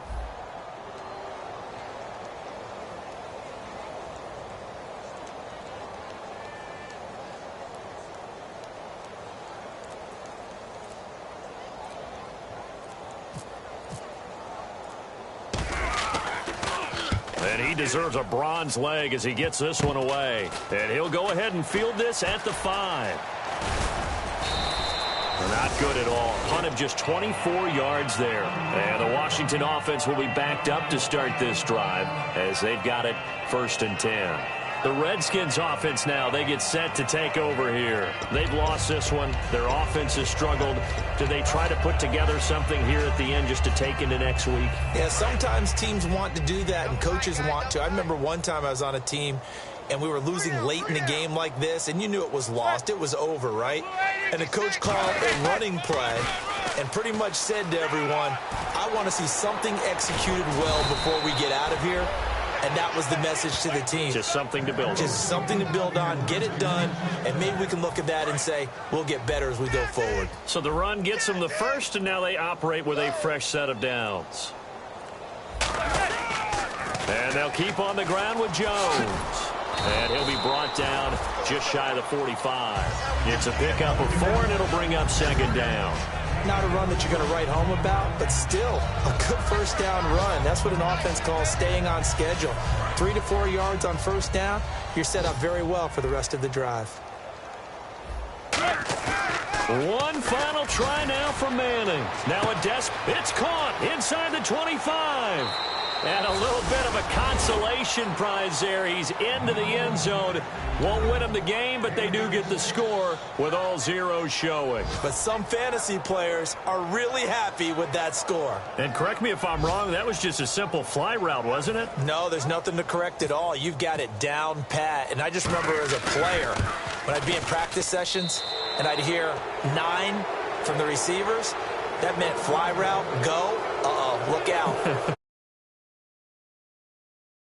And he deserves a bronze leg as he gets this one away. And he'll go ahead and field this at the 5. Not good at all. Punt of just 24 yards there. And the Washington offense will be backed up to start this drive as they've got it 1st and 10. The Redskins offense now, they get set to take over here. They've lost this one. Their offense has struggled. Do they try to put together something here at the end just to take into next week? Yeah, sometimes teams want to do that and coaches want to. I remember one time I was on a team and we were losing late in the game like this, and you knew it was lost. It was over, right? And the coach called a running play and pretty much said to everyone, I want to see something executed well before we get out of here. And that was the message to the team. Just something to build on. Just something to build on, get it done, and maybe we can look at that and say, we'll get better as we go forward. So the run gets them the first, and now they operate with a fresh set of downs. And they'll keep on the ground with Jones. And he'll be brought down just shy of the 45. It's a pickup of 4, and it'll bring up 2nd down. Not a run that you're going to write home about, but still a good 1st down run. That's what an offense calls staying on schedule. 3 to 4 yards on 1st down, you're set up very well for the rest of the drive. One final try now for Manning. Now it's caught inside the 25. And a little bit of a consolation prize there. He's into the end zone. Won't win him the game, but they do get the score with all zeros showing. But some fantasy players are really happy with that score. And correct me if I'm wrong, that was just a simple fly route, wasn't it? No, there's nothing to correct at all. You've got it down pat. And I just remember as a player, when I'd be in practice sessions and I'd hear 9 from the receivers, that meant fly route, go, look out.